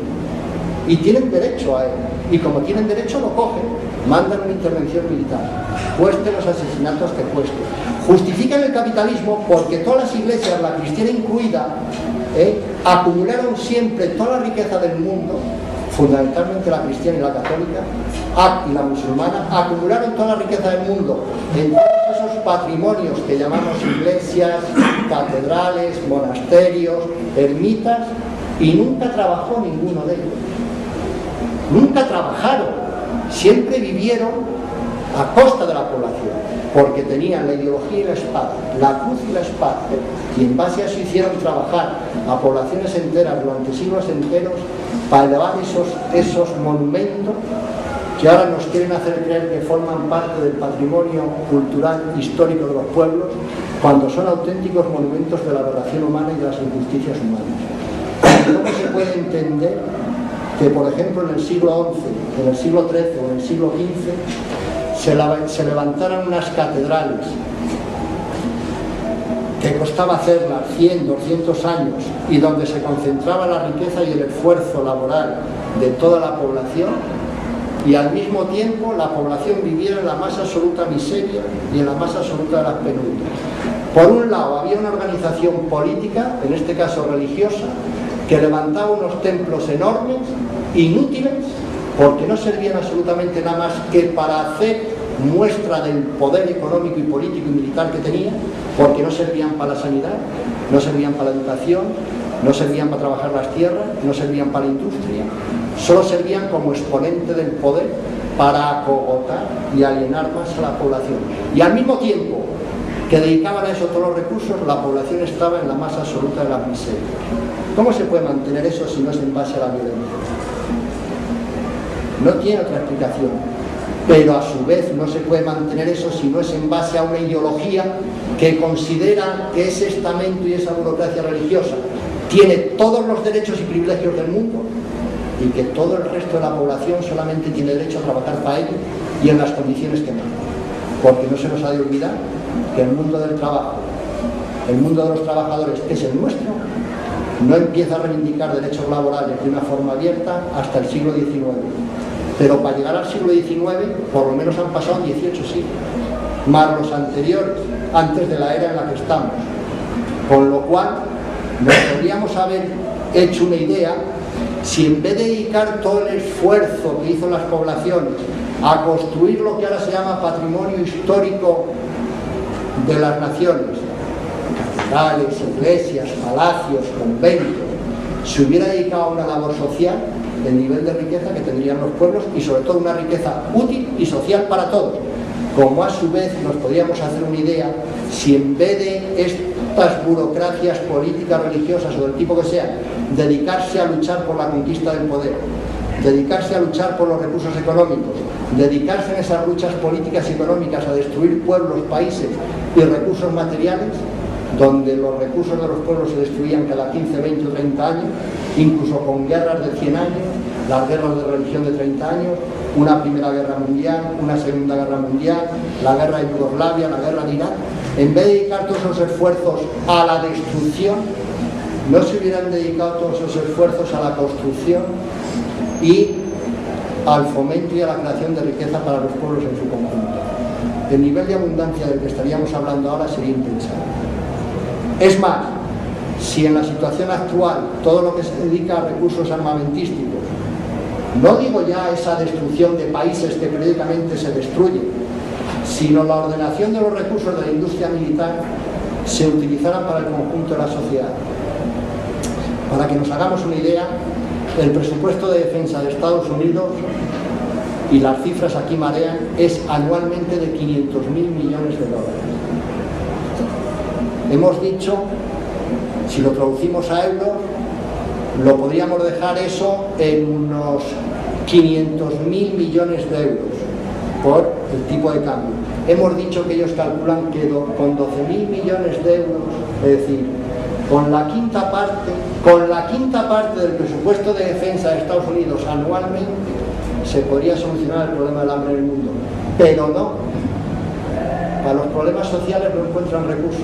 y tienen derecho a él, y como tienen derecho lo cogen, mandan una intervención militar, cueste los asesinatos que cueste. Justifican el capitalismo porque todas las iglesias, la cristiana incluida, acumularon siempre toda la riqueza del mundo, fundamentalmente la cristiana y la católica, y la musulmana, acumularon toda la riqueza del mundo en todos esos patrimonios que llamamos iglesias, catedrales, monasterios, ermitas, y nunca trabajó ninguno de ellos. Nunca trabajaron, siempre vivieron a costa de la población, porque tenían la ideología y la espada, la cruz y la espada, y en base a eso hicieron trabajar a poblaciones enteras durante siglos enteros para elevar esos monumentos que ahora nos quieren hacer creer que forman parte del patrimonio cultural histórico de los pueblos, cuando son auténticos monumentos de la aberración humana y de las injusticias humanas. ¿Cómo se puede entender que, por ejemplo, en el siglo XI, en el siglo XIII o en el siglo XV se levantaran unas catedrales que costaba hacerlas 100, 200 años y donde se concentraba la riqueza y el esfuerzo laboral de toda la población, y al mismo tiempo la población viviera en la más absoluta miseria y en la más absoluta de las penurias? Por un lado había una organización política, en este caso religiosa, que levantaba unos templos enormes, inútiles, porque no servían absolutamente nada más que para hacer muestra del poder económico y político y militar que tenía, porque no servían para la sanidad, no servían para la educación, no servían para trabajar las tierras, no servían para la industria, solo servían como exponente del poder para acogotar y alienar más a la población. Y al mismo tiempo que dedicaban a eso todos los recursos, la población estaba en la más absoluta de las miserias. ¿Cómo se puede mantener eso si no es en base a la violencia? No tiene otra explicación. pero a su vez no se puede mantener eso si no es en base a una ideología que considera que ese estamento y esa burocracia religiosa tiene todos los derechos y privilegios del mundo y que todo el resto de la población solamente tiene derecho a trabajar para ello y en las condiciones que manda. Porque no se nos ha de olvidar que el mundo del trabajo, el mundo de los trabajadores, que es el nuestro, no empieza a reivindicar derechos laborales de una forma abierta hasta el siglo XIX. Pero para llegar al siglo XIX, por lo menos han pasado 18 siglos, más los anteriores, antes de la era en la que estamos. Con lo cual, nos podríamos haber hecho una idea si en vez de dedicar todo el esfuerzo que hizo las poblaciones a construir lo que ahora se llama patrimonio histórico de las naciones, catedrales, iglesias, palacios, conventos, se hubiera dedicado a una labor social, el nivel de riqueza que tendrían los pueblos y sobre todo una riqueza útil y social para todos. Como a su vez nos podríamos hacer una idea si en vez de estas burocracias políticas, religiosas o del tipo que sea, dedicarse a luchar por la conquista del poder, dedicarse a luchar por los recursos económicos, dedicarse en esas luchas políticas y económicas a destruir pueblos, países y recursos materiales, donde los recursos de los pueblos se destruían cada 15, 20 o 30 años, incluso con guerras de 100 años, las guerras de religión de 30 años, una primera guerra mundial, una segunda guerra mundial, la guerra de Yugoslavia, la guerra de Irak. En vez de dedicar todos esos esfuerzos a la destrucción, no se hubieran dedicado todos esos esfuerzos a la construcción y al fomento y a la creación de riqueza para los pueblos en su conjunto. El nivel de abundancia del que estaríamos hablando ahora sería impensable. Es más, si en la situación actual todo lo que se dedica a recursos armamentísticos, no digo ya esa destrucción de países que periódicamente se destruyen, sino la ordenación de los recursos de la industria militar se utilizaran para el conjunto de la sociedad. Para que nos hagamos una idea, el presupuesto de defensa de Estados Unidos, y las cifras aquí marean, es anualmente de 500.000 millones de dólares. Hemos dicho, si lo traducimos a euros, lo podríamos dejar eso en unos 500.000 millones de euros por el tipo de cambio. Hemos dicho que ellos calculan que con 12.000 millones de euros, es decir, con la quinta parte del presupuesto de defensa de Estados Unidos anualmente, se podría solucionar el problema del hambre en el mundo. Pero no. Para los problemas sociales no encuentran recursos.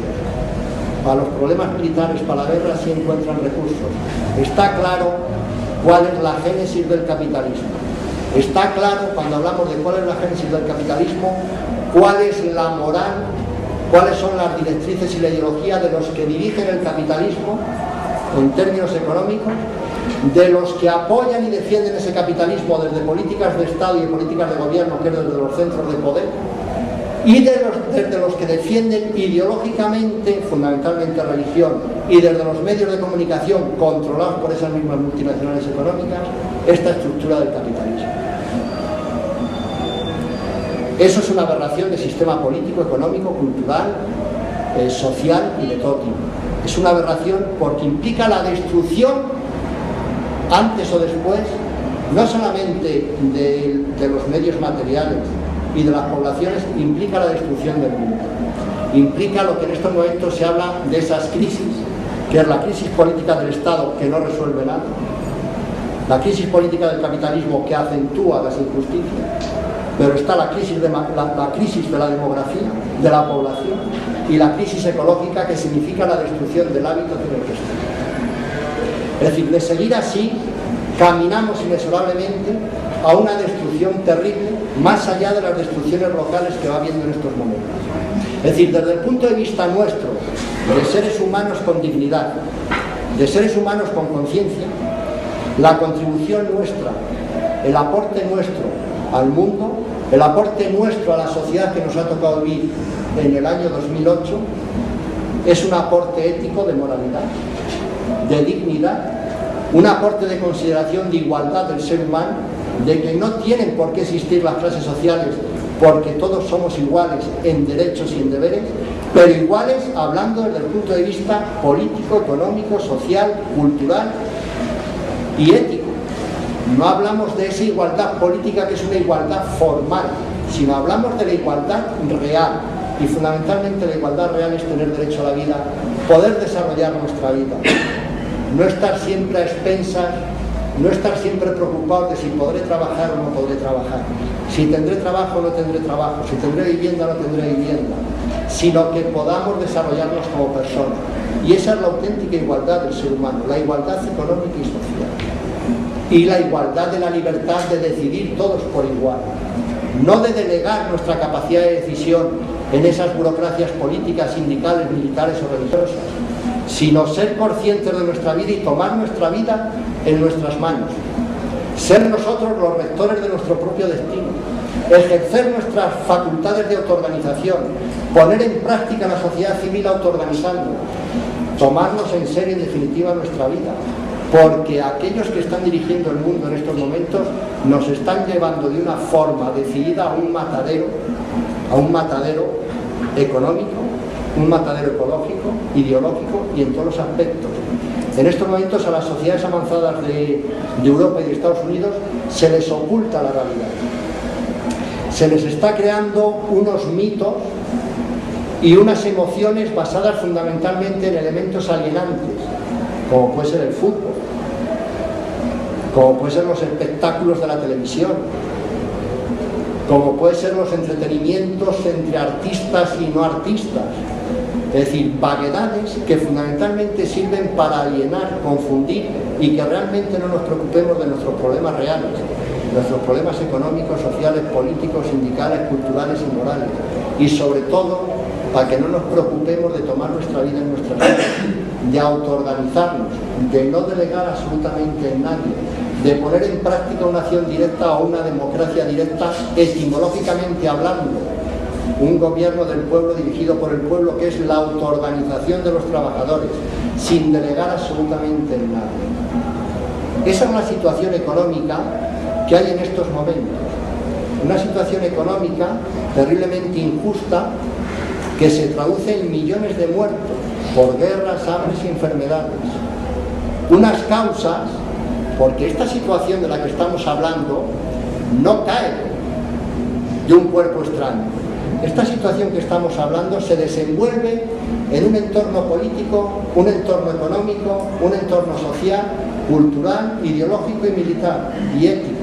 Para los problemas militares, para la guerra, sí encuentran recursos. Está claro cuál es la génesis del capitalismo. Está claro, cuando hablamos de cuál es la génesis del capitalismo, cuál es la moral, cuáles son las directrices y la ideología de los que dirigen el capitalismo en términos económicos, de los que apoyan y defienden ese capitalismo desde políticas de Estado y políticas de gobierno, que es desde los centros de poder, y desde los que defienden ideológicamente, fundamentalmente religión, y desde los medios de comunicación controlados por esas mismas multinacionales económicas, esta estructura del capitalismo. Eso es una aberración de sistema político, económico, cultural, social y de todo tipo. Es una aberración porque implica la destrucción, antes o después, no solamente de los medios materiales y de las poblaciones, implica la destrucción del mundo. Implica lo que en estos momentos se habla de esas crisis, que es la crisis política del Estado, que no resuelve nada, la crisis política del capitalismo, que acentúa las injusticias, pero está la crisis de la demografía, de la población, y la crisis ecológica, que significa la destrucción del hábitat en el que estamos. Es decir, de seguir así, caminamos inexorablemente a una destrucción terrible, más allá de las destrucciones locales que va habiendo en estos momentos. Es decir, desde el punto de vista nuestro, de seres humanos con dignidad, de seres humanos con conciencia, la contribución nuestra, el aporte nuestro al mundo, el aporte nuestro a la sociedad que nos ha tocado vivir en el año 2008, es un aporte ético de moralidad, de dignidad, un aporte de consideración de igualdad del ser humano, de que no tienen por qué existir las clases sociales porque todos somos iguales en derechos y en deberes, pero iguales hablando desde el punto de vista político, económico, social, cultural y ético. No hablamos de esa igualdad política, que es una igualdad formal, sino hablamos de la igualdad real. Y fundamentalmente la igualdad real es tener derecho a la vida, poder desarrollar nuestra vida, no estar siempre a expensas, no estar siempre preocupados de si podré trabajar o no podré trabajar, si tendré trabajo o no tendré trabajo, si tendré vivienda o no tendré vivienda, sino que podamos desarrollarnos como personas. Y esa es la auténtica igualdad del ser humano, la igualdad económica y social. Y la igualdad de la libertad de decidir todos por igual, no de delegar nuestra capacidad de decisión en esas burocracias políticas, sindicales, militares o religiosas, sino ser conscientes de nuestra vida y tomar nuestra vida en nuestras manos, ser nosotros los rectores de nuestro propio destino, ejercer nuestras facultades de autoorganización, poner en práctica la sociedad civil autoorganizando, tomarnos en serio en definitiva nuestra vida, porque aquellos que están dirigiendo el mundo en estos momentos nos están llevando de una forma decidida a un matadero económico, un matadero ecológico, ideológico y en todos los aspectos. En estos momentos a las sociedades avanzadas de Europa y de Estados Unidos se les oculta la realidad. Se les está creando unos mitos y unas emociones basadas fundamentalmente en elementos alienantes, como puede ser el fútbol, como pueden ser los espectáculos de la televisión, como pueden ser los entretenimientos entre artistas y no artistas, es decir, vaguedades que fundamentalmente sirven para alienar, confundir y que realmente no nos preocupemos de nuestros problemas reales, nuestros problemas económicos, sociales, políticos, sindicales, culturales y morales, y sobre todo para que no nos preocupemos de tomar nuestra vida en nuestras manos, de autoorganizarnos, de no delegar absolutamente en nadie, de poner en práctica una acción directa o una democracia directa, etimológicamente hablando, un gobierno del pueblo dirigido por el pueblo, que es la autoorganización de los trabajadores, sin delegar absolutamente en nadie. Esa es la situación económica que hay en estos momentos, una situación económica terriblemente injusta que se traduce en millones de muertos por guerras, hambres y enfermedades. Unas causas, porque esta situación de la que estamos hablando no cae de un cuerpo extraño. Esta situación que estamos hablando se desenvuelve en un entorno político, un entorno económico, un entorno social, cultural, ideológico y militar y ético.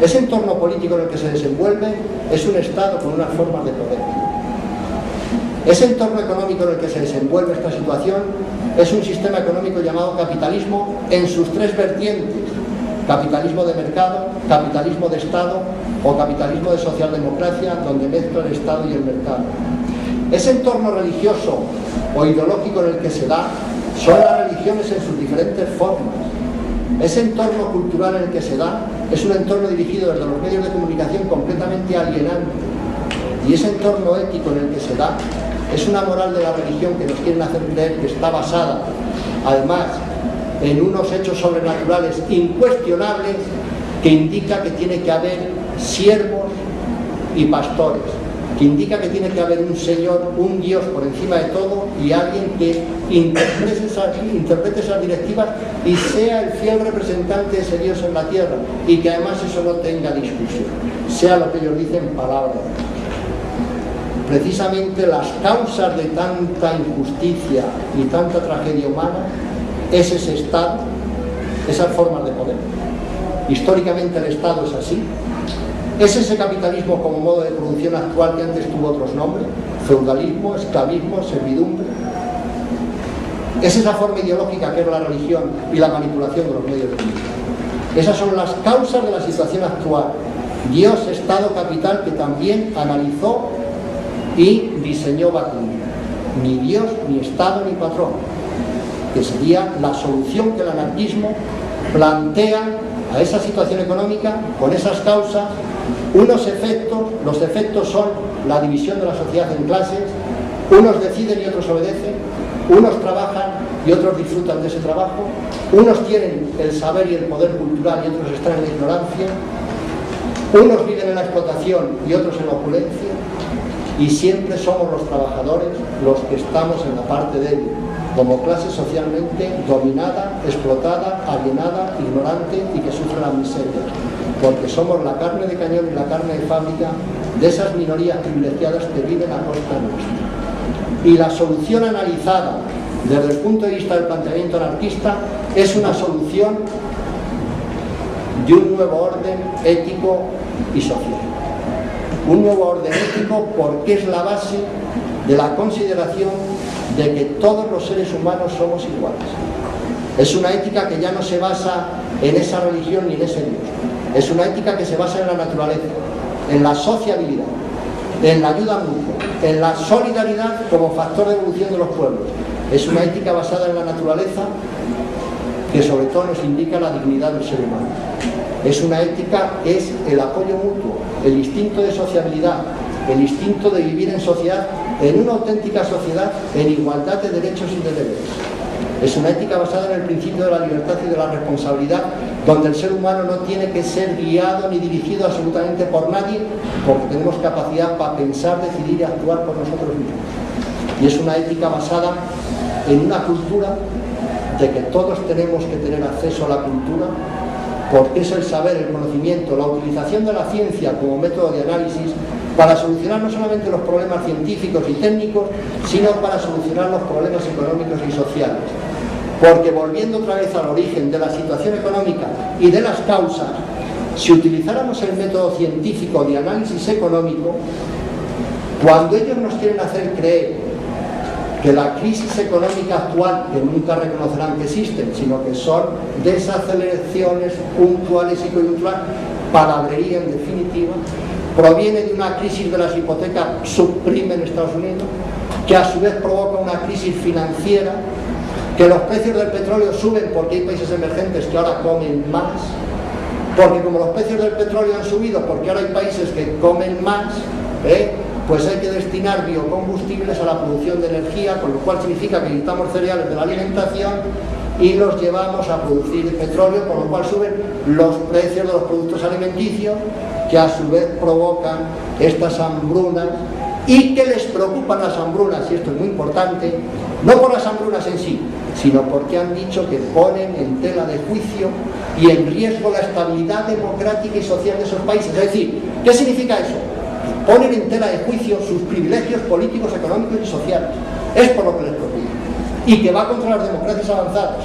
Ese entorno político en el que se desenvuelve es un Estado con unas formas de poder. Ese entorno económico en el que se desenvuelve esta situación es un sistema económico llamado capitalismo en sus tres vertientes: capitalismo de mercado, capitalismo de Estado o capitalismo de socialdemocracia, donde mezcla el Estado y el mercado. Ese entorno religioso o ideológico en el que se da son las religiones en sus diferentes formas. Ese entorno cultural en el que se da es un entorno dirigido desde los medios de comunicación completamente alienante. Y ese entorno ético en el que se da es una moral de la religión que nos quieren hacer creer que está basada, además, en unos hechos sobrenaturales incuestionables que indica que tiene que haber siervos y pastores, que indica que tiene que haber un Señor, un Dios por encima de todo y alguien que interprete esas directivas y sea el fiel representante de ese Dios en la tierra, y que además eso no tenga discusión, sea lo que ellos dicen palabras. Precisamente las causas de tanta injusticia y tanta tragedia humana es ese Estado, esas formas de poder. Históricamente el Estado es así. Es ese capitalismo como modo de producción actual que antes tuvo otros nombres: feudalismo, esclavismo, servidumbre. Es esa forma ideológica que es la religión y la manipulación de los medios de comunicación. Esas son las causas de la situación actual. Dios, Estado, capital, que también analizó y diseñó Bakunin. Ni Dios, ni Estado, ni patrón, que sería la solución que el anarquismo plantea a esa situación económica, con esas causas, unos efectos. Los efectos son la división de la sociedad en clases: unos deciden y otros obedecen, unos trabajan y otros disfrutan de ese trabajo, unos tienen el saber y el poder cultural y otros están en la ignorancia, unos viven en la explotación y otros en la opulencia. y siempre somos los trabajadores los que estamos en la parte débil, como clase socialmente dominada, explotada, alienada, ignorante y que sufre la miseria, porque somos la carne de cañón y la carne de fábrica de esas minorías privilegiadas que viven a costa nuestra. Y la solución analizada desde el punto de vista del planteamiento anarquista es una solución de un nuevo orden ético y social. Un nuevo orden ético porque es la base de la consideración de que todos los seres humanos somos iguales. Es una ética que ya no se basa en esa religión ni en ese Dios. Es una ética que se basa en la naturaleza, en la sociabilidad, en la ayuda mutua, en la solidaridad como factor de evolución de los pueblos. Es una ética basada en la naturaleza que sobre todo nos indica la dignidad del ser humano. Es una ética que es el apoyo mutuo, el instinto de sociabilidad, el instinto de vivir en sociedad, en una auténtica sociedad en igualdad de derechos y de deberes. Es una ética basada en el principio de la libertad y de la responsabilidad, donde el ser humano no tiene que ser guiado ni dirigido absolutamente por nadie, porque tenemos capacidad para pensar, decidir y actuar por nosotros mismos. Y es una ética basada en una cultura de que todos tenemos que tener acceso a la cultura, porque es el saber, el conocimiento, la utilización de la ciencia como método de análisis para solucionar no solamente los problemas científicos y técnicos, sino para solucionar los problemas económicos y sociales. Porque volviendo otra vez al origen de la situación económica y de las causas, si utilizáramos el método científico de análisis económico, cuando ellos nos quieren hacer creer que la crisis económica actual, que nunca reconocerán que existen, sino que son desaceleraciones puntuales y coyunturales, palabrería en definitiva, proviene de una crisis de las hipotecas subprime en Estados Unidos, que a su vez provoca una crisis financiera, que los precios del petróleo suben porque hay países emergentes que ahora comen más, porque como los precios del petróleo han subido porque ahora hay países que comen más, pues hay que destinar biocombustibles a la producción de energía, con lo cual significa que necesitamos cereales de la alimentación y los llevamos a producir petróleo, con lo cual suben los precios de los productos alimenticios, que a su vez provocan estas hambrunas y que les preocupan las hambrunas, y esto es muy importante, no por las hambrunas en sí, sino porque han dicho que ponen en tela de juicio y en riesgo la estabilidad democrática y social de esos países. Es decir, ¿qué significa eso? Ponen en tela de juicio sus privilegios políticos, económicos y sociales. Es por lo que les preocupa. Y que va contra las democracias avanzadas.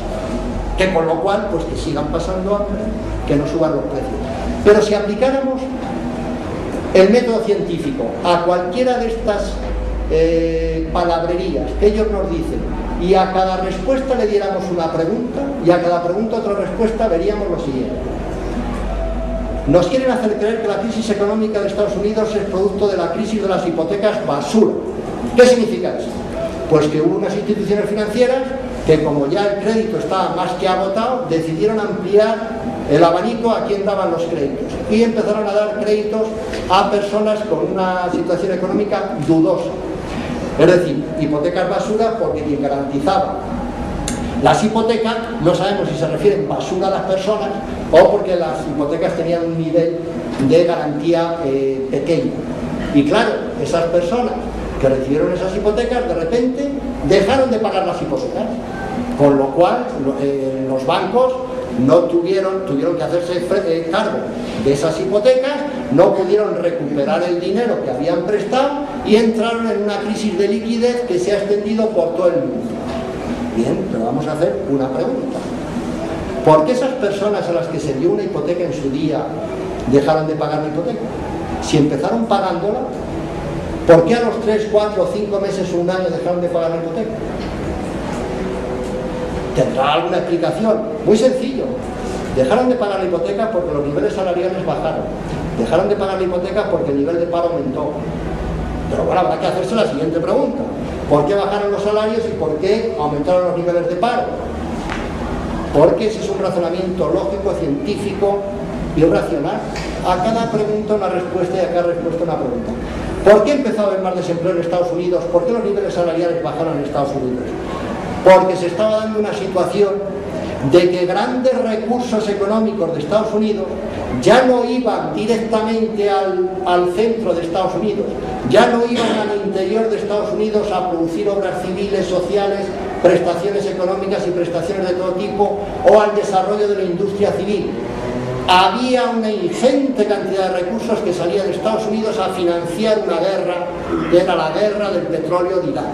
Que con lo cual, pues que sigan pasando hambre, que no suban los precios. Pero si aplicáramos el método científico a cualquiera de estas palabrerías que ellos nos dicen, y a cada respuesta le diéramos una pregunta, y a cada pregunta otra respuesta, veríamos lo siguiente. Nos quieren hacer creer que la crisis económica de Estados Unidos es producto de la crisis de las hipotecas basura. ¿Qué significa eso? Pues que hubo unas instituciones financieras que, como ya el crédito estaba más que agotado, decidieron ampliar el abanico a quien daban los créditos y empezaron a dar créditos a personas con una situación económica dudosa. Es decir, hipotecas basura porque quien garantizaba las hipotecas, no sabemos si se refieren basura a las personas o porque las hipotecas tenían un nivel de garantía pequeño. Y claro, esas personas que recibieron esas hipotecas de repente dejaron de pagar las hipotecas, con lo cual los bancos no tuvieron que hacerse cargo de esas hipotecas, no pudieron recuperar el dinero que habían prestado y entraron en una crisis de liquidez que se ha extendido por todo el mundo. Bien, pero vamos a hacer una pregunta. ¿Por qué esas personas a las que se dio una hipoteca en su día dejaron de pagar la hipoteca? Si empezaron pagándola, ¿por qué a los 3, 4, 5 meses o un año dejaron de pagar la hipoteca? ¿Tendrá alguna explicación? Muy sencillo. Dejaron de pagar la hipoteca porque los niveles salariales bajaron. Dejaron de pagar la hipoteca porque el nivel de paro aumentó. Pero bueno, habrá que hacerse la siguiente pregunta. ¿Por qué bajaron los salarios y por qué aumentaron los niveles de paro? Porque ese es un razonamiento lógico, científico y racional. A cada pregunta una respuesta y a cada respuesta una pregunta. ¿Por qué empezó a haber más desempleo en Estados Unidos? ¿Por qué los niveles salariales bajaron en Estados Unidos? Porque se estaba dando una situación de que grandes recursos económicos de Estados Unidos ya no iban directamente al centro de Estados Unidos, ya no iban al interior de Estados Unidos a producir obras civiles, sociales, prestaciones económicas y prestaciones de todo tipo, o al desarrollo de la industria civil. Había una ingente cantidad de recursos que salían de Estados Unidos a financiar una guerra, que era la guerra del petróleo de Irak,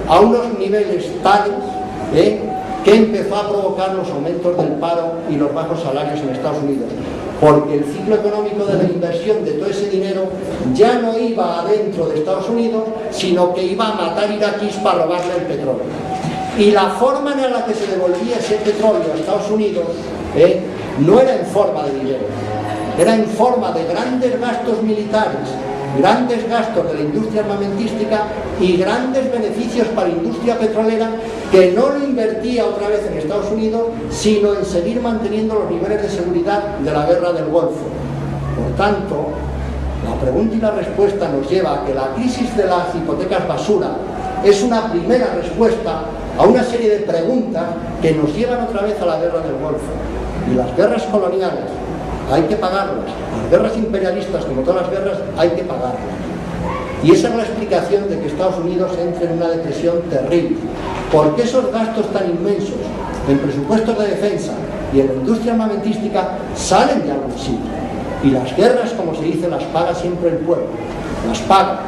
a unos niveles tales que empezó a provocar los aumentos del paro y los bajos salarios en Estados Unidos, porque el ciclo económico de la inversión de todo ese dinero ya no iba adentro de Estados Unidos, sino que iba a matar iraquíes para robarle el petróleo. Y la forma en la que se devolvía ese petróleo a Estados Unidos no era en forma de dinero, era en forma de grandes gastos militares, grandes gastos de la industria armamentística y grandes beneficios para la industria petrolera, que no lo invertía otra vez en Estados Unidos, sino en seguir manteniendo los niveles de seguridad de la guerra del Golfo. Por tanto, la pregunta y la respuesta nos lleva a que la crisis de las hipotecas basura es una primera respuesta a una serie de preguntas que nos llevan otra vez a la guerra del Golfo. Y las guerras coloniales hay que pagarlas, las guerras imperialistas, como todas las guerras, hay que pagarlas. Y esa es la explicación de que Estados Unidos entre en una depresión terrible, porque esos gastos tan inmensos en presupuestos de defensa y en la industria armamentística salen de algún sitio. Y las guerras, como se dice, las paga siempre el pueblo, las paga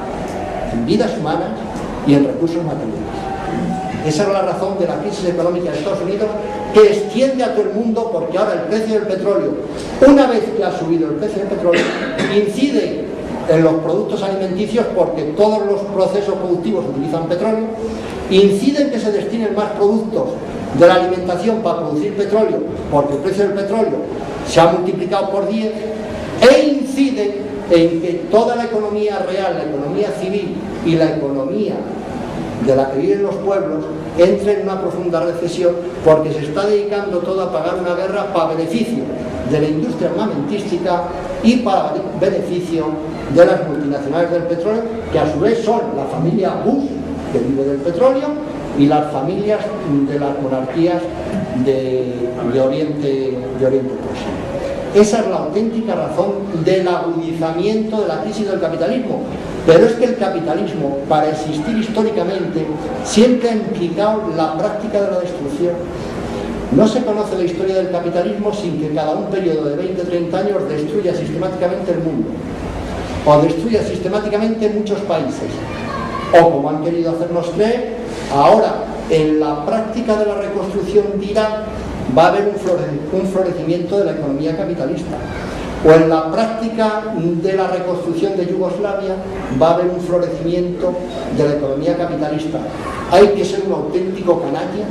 en vidas humanas y en recursos materiales. Esa es la razón de la crisis económica de Estados Unidos, que extiende a todo el mundo, porque ahora el precio del petróleo, una vez que ha subido el precio del petróleo, incide en los productos alimenticios, porque todos los procesos productivos utilizan petróleo, incide en que se destinen más productos de la alimentación para producir petróleo, porque el precio del petróleo se ha multiplicado por 10, e incide en que toda la economía real, la economía civil y la economía de la que viven los pueblos entre en una profunda recesión, porque se está dedicando todo a pagar una guerra para beneficio de la industria armamentística y para beneficio de las multinacionales del petróleo, que a su vez son la familia Bush, que vive del petróleo, y las familias de las monarquías de Oriente Próximo. Esa es la auténtica razón del agudizamiento de la crisis del capitalismo. Pero es que el capitalismo, para existir históricamente, siempre ha implicado la práctica de la destrucción. No se conoce la historia del capitalismo sin que cada un periodo de 20-30 años destruya sistemáticamente el mundo, o destruya sistemáticamente muchos países, o, como han querido hacernos creer, ahora en la práctica de la reconstrucción de Irak va a haber un florecimiento de la economía capitalista, o en la práctica de la reconstrucción de Yugoslavia va a haber un florecimiento de la economía capitalista. Hay que ser un auténtico canalla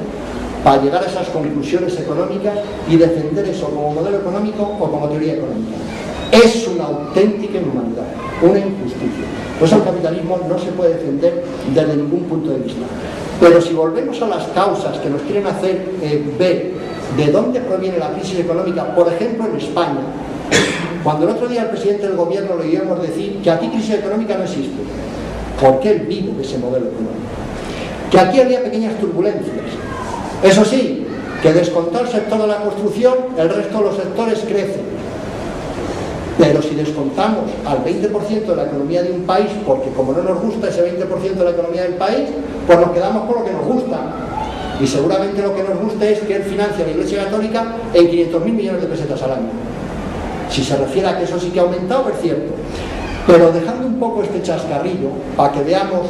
para llegar a esas conclusiones económicas y defender eso como modelo económico o como teoría económica. Es una auténtica inhumanidad, una injusticia. Pues el capitalismo no se puede defender desde ningún punto de vista. Pero si volvemos a las causas que nos quieren hacer ver de dónde proviene la crisis económica, por ejemplo en España, cuando el otro día el presidente del gobierno le oíamos decir que aquí crisis económica no existe, porque él vive de ese modelo económico, que aquí había pequeñas turbulencias. Eso sí, que descontado el sector de la construcción, el resto de los sectores crecen. Pero si descontamos al 20% de la economía de un país, porque como no nos gusta ese 20% de la economía del país, pues nos quedamos con lo que nos gusta. Y seguramente lo que nos gusta es que él financia a la Iglesia Católica en 500.000 millones de pesetas al año. Si se refiere a que eso sí que ha aumentado, es cierto. Pero dejando un poco este chascarrillo, para que veamos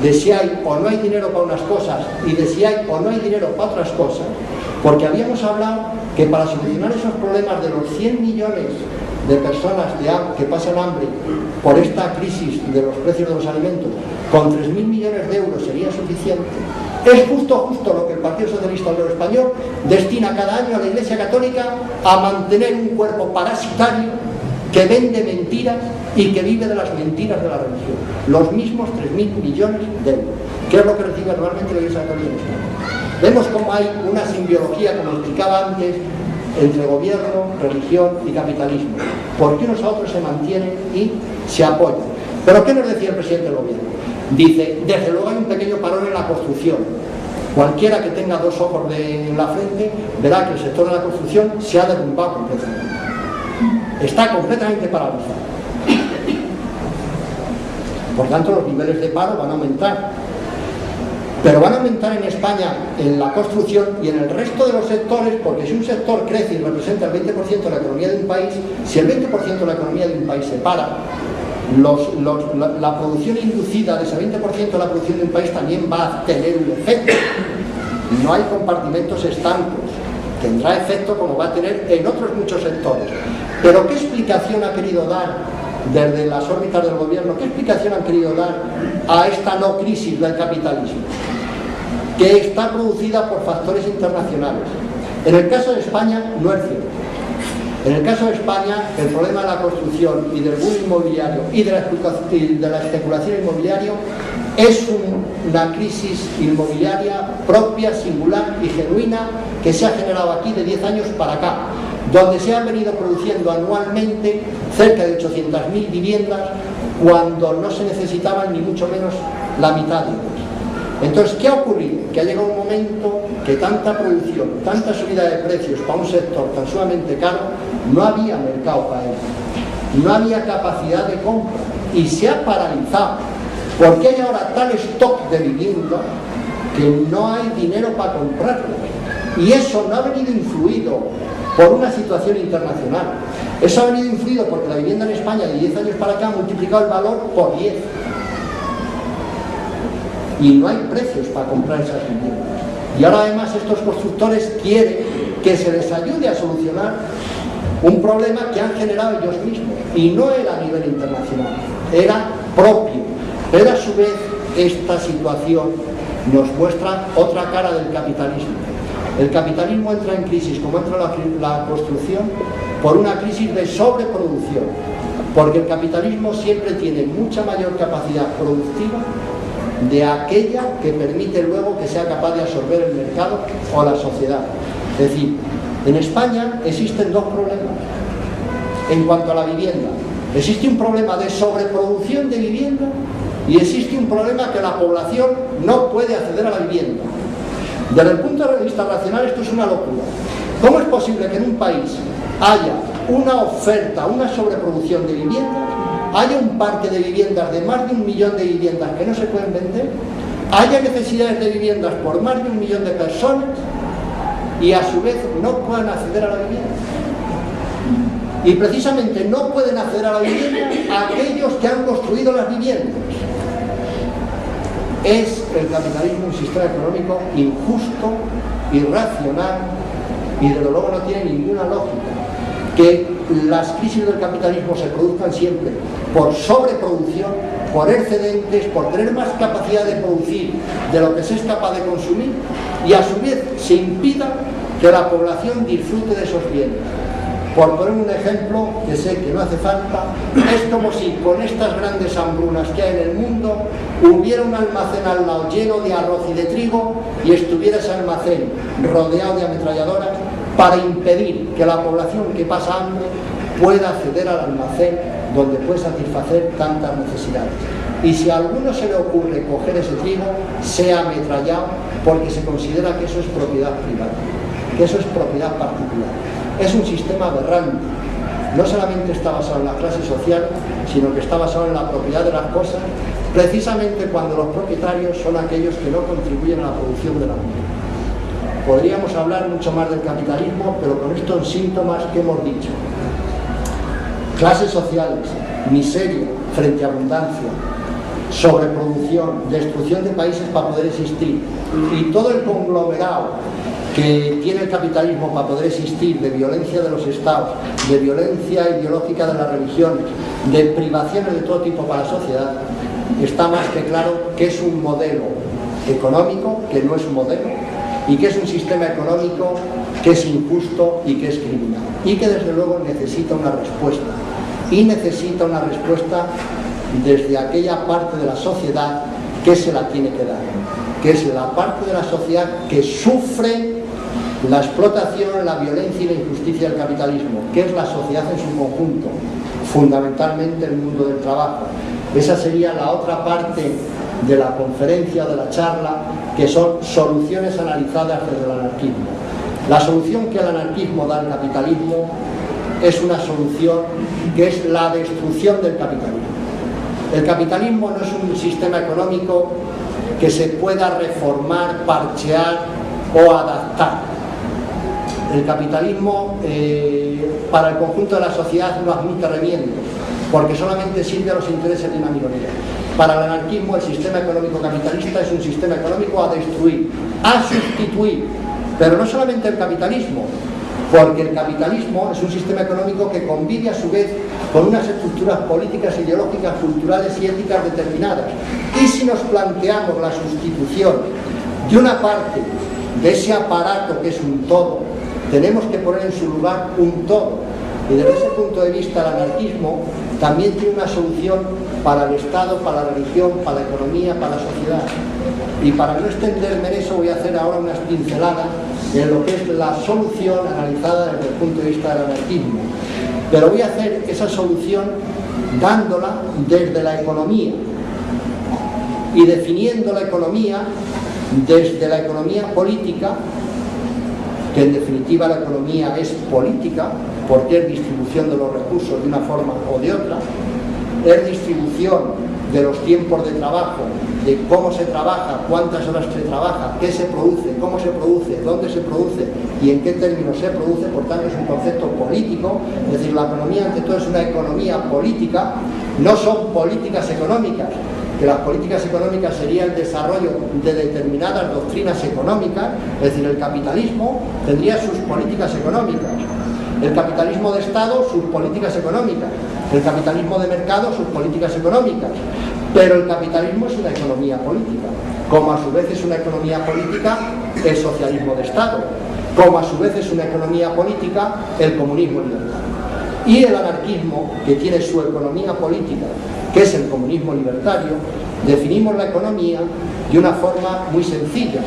de si hay o no hay dinero para unas cosas y de si hay o no hay dinero para otras cosas, porque habíamos hablado que para solucionar esos problemas de los 100 millones de personas que pasan hambre por esta crisis de los precios de los alimentos, con 3.000 millones de euros sería suficiente. Es justo lo que el Partido Socialista Obrero Español destina cada año a la Iglesia Católica a mantener un cuerpo parasitario que vende mentiras y que vive de las mentiras de la religión. Los mismos 3.000 millones de euros, que es lo que recibe anualmente la Iglesia Católica en España. Vemos cómo hay una simbiología, como explicaba antes, entre gobierno, religión y capitalismo, porque unos a otros se mantienen y se apoyan. ¿Pero qué nos decía el presidente del gobierno? Dice, desde luego hay un pequeño parón en la construcción. Cualquiera que tenga dos ojos en la frente verá que el sector de la construcción se ha derrumbado completamente. está completamente paralizado. Por tanto, los niveles de paro van a aumentar. Pero van a aumentar en España en la construcción y en el resto de los sectores, porque si un sector crece y representa el 20% de la economía de un país, si el 20% de la economía de un país se para, la producción inducida de ese 20% de la producción de un país también va a tener un efecto. No hay compartimentos estancos, tendrá efecto como va a tener en otros muchos sectores. Pero ¿qué explicación ha querido dar desde las órbitas del gobierno? ¿Qué explicación han querido dar a esta no crisis del capitalismo, que está producida por factores internacionales? En el caso de España no es cierto. En el caso de España, el problema de la construcción y del boom inmobiliario y de la especulación inmobiliaria es una crisis inmobiliaria propia, singular y genuina que se ha generado aquí de 10 años para acá, donde se han venido produciendo anualmente cerca de 800.000 viviendas cuando no se necesitaban ni mucho menos la mitad de ellas. Entonces, ¿qué ha ocurrido? Que ha llegado un momento que tanta producción, tanta subida de precios para un sector tan sumamente caro, no había mercado para él, no había capacidad de compra y se ha paralizado, porque hay ahora tal stock de vivienda que no hay dinero para comprarlo. Y eso no ha venido influido por una situación internacional, eso ha venido influido porque la vivienda en España de 10 años para acá ha multiplicado el valor por 10. Y no hay precios para comprar esas viviendas. Y ahora además estos constructores quieren que se les ayude a solucionar un problema que han generado ellos mismos. Y no era a nivel internacional, era propio. Pero a su vez esta situación nos muestra otra cara del capitalismo. El capitalismo entra en crisis, como entra la construcción, por una crisis de sobreproducción. Porque el capitalismo siempre tiene mucha mayor capacidad productiva de aquella que permite luego que sea capaz de absorber el mercado o la sociedad. Es decir, en España existen dos problemas en cuanto a la vivienda. Existe un problema de sobreproducción de vivienda y existe un problema que la población no puede acceder a la vivienda. Desde el punto de vista racional esto es una locura. ¿Cómo es posible que en un país haya una oferta, una sobreproducción de viviendas, haya un parque de viviendas de más de 1 millón de viviendas que no se pueden vender, haya necesidades de viviendas por más de 1 millón de personas y a su vez no puedan acceder a la vivienda? Y precisamente no pueden acceder a la vivienda aquellos que han construido las viviendas. Es el capitalismo un sistema económico injusto, irracional y desde luego no tiene ninguna lógica que las crisis del capitalismo se produzcan siempre por sobreproducción, por excedentes, por tener más capacidad de producir de lo que se es capaz de consumir y a su vez se impida que la población disfrute de esos bienes. Por poner un ejemplo que sé que no hace falta, es como si con estas grandes hambrunas que hay en el mundo hubiera un almacén al lado lleno de arroz y de trigo y estuviera ese almacén rodeado de ametralladoras para impedir que la población que pasa hambre pueda acceder al almacén donde puede satisfacer tantas necesidades. Y si a alguno se le ocurre coger ese trigo, sea ametrallado porque se considera que eso es propiedad privada, que eso es propiedad particular. Es un sistema aberrante. No solamente está basado en la clase social, sino que está basado en la propiedad de las cosas, precisamente cuando los propietarios son aquellos que no contribuyen a la producción de la misma. Podríamos hablar mucho más del capitalismo, pero con estos síntomas que hemos dicho. Clases sociales, miseria frente a abundancia, sobreproducción, destrucción de países para poder existir y todo el conglomerado que tiene el capitalismo para poder existir, de violencia de los estados, de violencia ideológica de las religiones, de privaciones de todo tipo para la sociedad, está más que claro que es un modelo económico que no es un modelo y que es un sistema económico que es injusto y que es criminal y que desde luego necesita una respuesta y necesita una respuesta desde aquella parte de la sociedad que se la tiene que dar, que es la parte de la sociedad que sufre la explotación, la violencia y la injusticia del capitalismo, que es la sociedad en su conjunto, fundamentalmente el mundo del trabajo. Esa sería la otra parte de la conferencia, de la charla, que son soluciones analizadas desde el anarquismo. La solución que el anarquismo da al capitalismo es una solución que es la destrucción del capitalismo. El capitalismo no es un sistema económico que se pueda reformar, parchear o adaptar. El capitalismo para el conjunto de la sociedad no admite remiendos, porque solamente sirve a los intereses de una minoría. Para el anarquismo, el sistema económico capitalista es un sistema económico a destruir, a sustituir, pero no solamente el capitalismo, porque el capitalismo es un sistema económico que convive a su vez con unas estructuras políticas, ideológicas, culturales y éticas determinadas. Y si nos planteamos la sustitución de una parte de ese aparato que es un todo, tenemos que poner en su lugar un todo. Y desde ese punto de vista el anarquismo también tiene una solución para el Estado, para la religión, para la economía, para la sociedad. Y para no extenderme en eso voy a hacer ahora unas pinceladas en lo que es la solución analizada desde el punto de vista del anarquismo. Pero voy a hacer esa solución dándola desde la economía y definiendo la economía desde la economía política, que en definitiva la economía es política, porque es distribución de los recursos de una forma o de otra, es distribución de los tiempos de trabajo, de cómo se trabaja, cuántas horas se trabaja, qué se produce, cómo se produce, dónde se produce y en qué términos se produce. Por tanto es un concepto político, es decir, la economía ante todo es una economía política, no son políticas económicas, que las políticas económicas sería el desarrollo de determinadas doctrinas económicas, es decir, el capitalismo tendría sus políticas económicas, el capitalismo de Estado sus políticas económicas, el capitalismo de mercado sus políticas económicas, pero el capitalismo es una economía política, como a su vez es una economía política el socialismo de Estado, como a su vez es una economía política el comunismo libertario. Y el anarquismo, que tiene su economía política, que es el comunismo libertario, definimos la economía de una forma muy sencilla.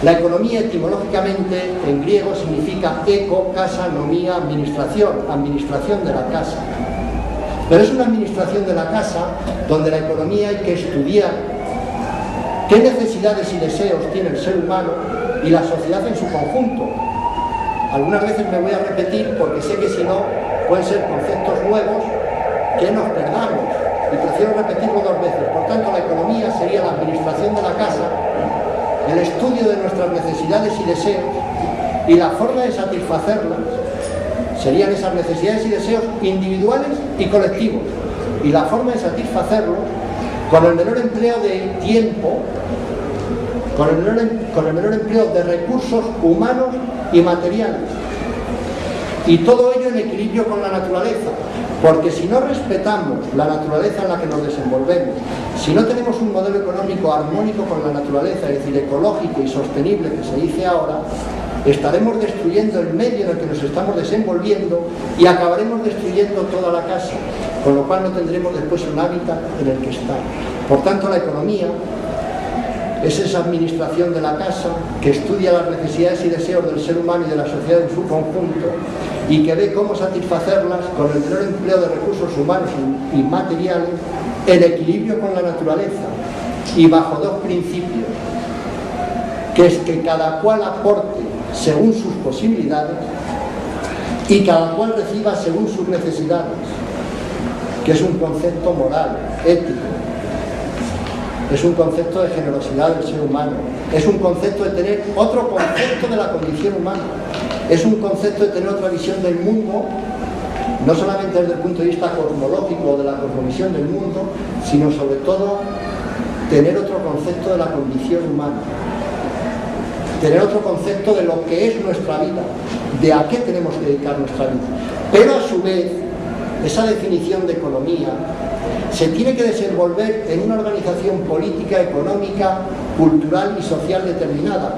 La economía etimológicamente en griego significa eco, casa, nomía, administración, administración de la casa. Pero es una administración de la casa donde la economía hay que estudiar qué necesidades y deseos tiene el ser humano y la sociedad en su conjunto. Algunas veces me voy a repetir porque sé que si no pueden ser conceptos nuevos que nos perdamos. Y prefiero repetirlo dos veces. Por tanto, la economía sería la administración de la casa, el estudio de nuestras necesidades y deseos, y la forma de satisfacerlas serían esas necesidades y deseos individuales y colectivos, y la forma de satisfacerlos con el menor empleo de tiempo, con el menor empleo de recursos humanos y materiales, y todo ello en equilibrio con la naturaleza. Porque si no respetamos la naturaleza en la que nos desenvolvemos, si no tenemos un modelo económico armónico con la naturaleza, es decir, ecológico y sostenible, que se dice ahora, estaremos destruyendo el medio en el que nos estamos desenvolviendo y acabaremos destruyendo toda la casa, con lo cual no tendremos después un hábitat en el que estar. Por tanto, la economía es esa administración de la casa que estudia las necesidades y deseos del ser humano y de la sociedad en su conjunto y que ve cómo satisfacerlas con el menor empleo de recursos humanos y materiales en equilibrio con la naturaleza y bajo dos principios, que es que cada cual aporte según sus posibilidades y cada cual reciba según sus necesidades, que es un concepto moral, ético. Es un concepto de generosidad del ser humano, es un concepto de tener otro concepto de la condición humana, es un concepto de tener otra visión del mundo, no solamente desde el punto de vista cosmológico de la cosmovisión del mundo, sino sobre todo tener otro concepto de la condición humana, tener otro concepto de lo que es nuestra vida, de a qué tenemos que dedicar nuestra vida. Pero a su vez, esa definición de economía se tiene que desenvolver en una organización política, económica, cultural y social determinada.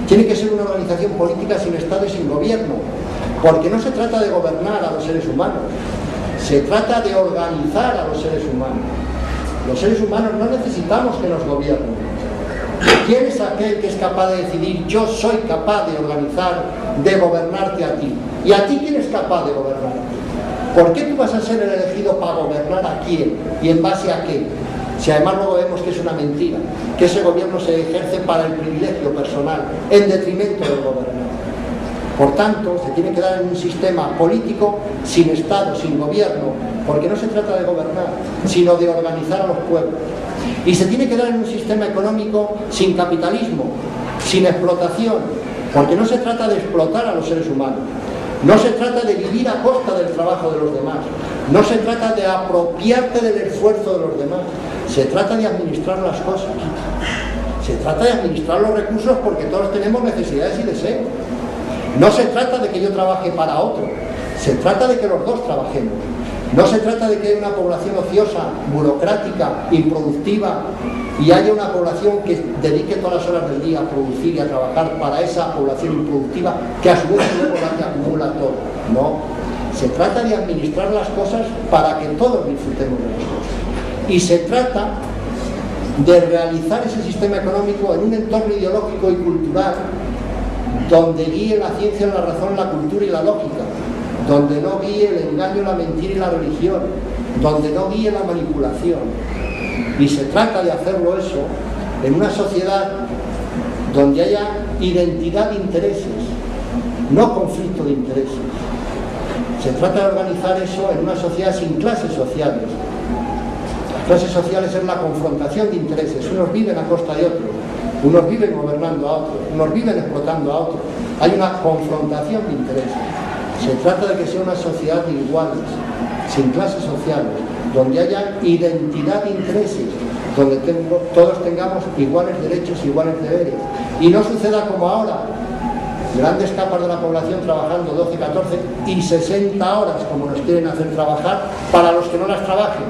Tiene que ser una organización política sin Estado y sin gobierno, porque no se trata de gobernar a los seres humanos, se trata de organizar a los seres humanos. Los seres humanos no necesitamos que nos gobiernen. ¿Quién es aquel que es capaz de decidir yo soy capaz de organizar, de gobernarte a ti? ¿Y a ti quién es capaz de gobernarte? ¿Por qué tú vas a ser el elegido para gobernar a quién? ¿Y en base a qué? Si además luego vemos que es una mentira, que ese gobierno se ejerce para el privilegio personal, en detrimento del gobernante. Por tanto, se tiene que dar en un sistema político sin Estado, sin gobierno, porque no se trata de gobernar, sino de organizar a los pueblos. Y se tiene que dar en un sistema económico sin capitalismo, sin explotación, porque no se trata de explotar a los seres humanos, no se trata de vivir a costa del trabajo de los demás, no se trata de apropiarte del esfuerzo de los demás, se trata de administrar las cosas, se trata de administrar los recursos porque todos tenemos necesidades y deseos. No se trata de que yo trabaje para otro, se trata de que los dos trabajemos. No se trata de que haya una población ociosa, burocrática, improductiva y haya una población que dedique todas las horas del día a producir y a trabajar para esa población improductiva que a su vez luego la acumula todo. No, se trata de administrar las cosas para que todos disfrutemos de las cosas. Y se trata de realizar ese sistema económico en un entorno ideológico y cultural donde guíe la ciencia, la razón, la cultura y la lógica, donde no guíe el engaño, la mentira y la religión, donde no guíe la manipulación. Y se trata de hacerlo eso en una sociedad donde haya identidad de intereses, no conflicto de intereses. Se trata de organizar eso en una sociedad sin clases sociales. Las clases sociales es la confrontación de intereses. Unos viven a costa de otros, unos viven gobernando a otros, unos viven explotando a otros. Hay una confrontación de intereses. Se trata de que sea una sociedad de iguales, sin clases sociales, donde haya identidad de intereses, donde todos tengamos iguales derechos y iguales deberes. Y no suceda como ahora, grandes capas de la población trabajando 12, 14 y 60 horas, como nos quieren hacer trabajar, para los que no las trabajen.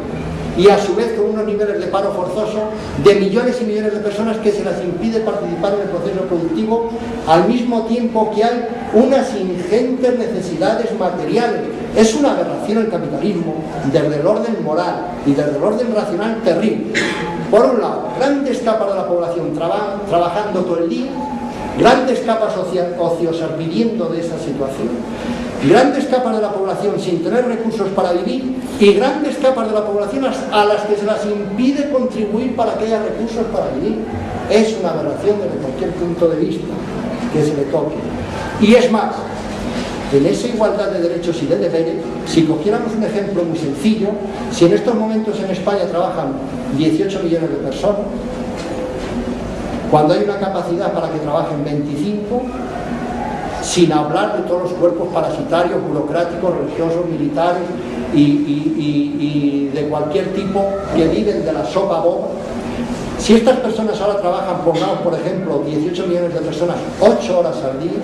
Y a su vez con unos niveles de paro forzoso de millones y millones de personas que se les impide participar en el proceso productivo, al mismo tiempo que hay unas ingentes necesidades materiales. Es una aberración el capitalismo desde el orden moral y desde el orden racional terrible. Por un lado, grandes capas de la población trabajando todo el día, grandes capas ociosas viviendo de esa situación, grandes capas de la población sin tener recursos para vivir y grandes capas de la población a las que se las impide contribuir para que haya recursos para vivir. Es una aberración desde cualquier punto de vista que se le toque. Y es más, en esa igualdad de derechos y de deberes, si cogiéramos un ejemplo muy sencillo, si en estos momentos en España trabajan 18 millones de personas, cuando hay una capacidad para que trabajen 25, sin hablar de todos los cuerpos parasitarios, burocráticos, religiosos, militares y de cualquier tipo que viven de la sopa boba. Si estas personas ahora trabajan, pongamos por ejemplo 18 millones de personas 8 horas al día,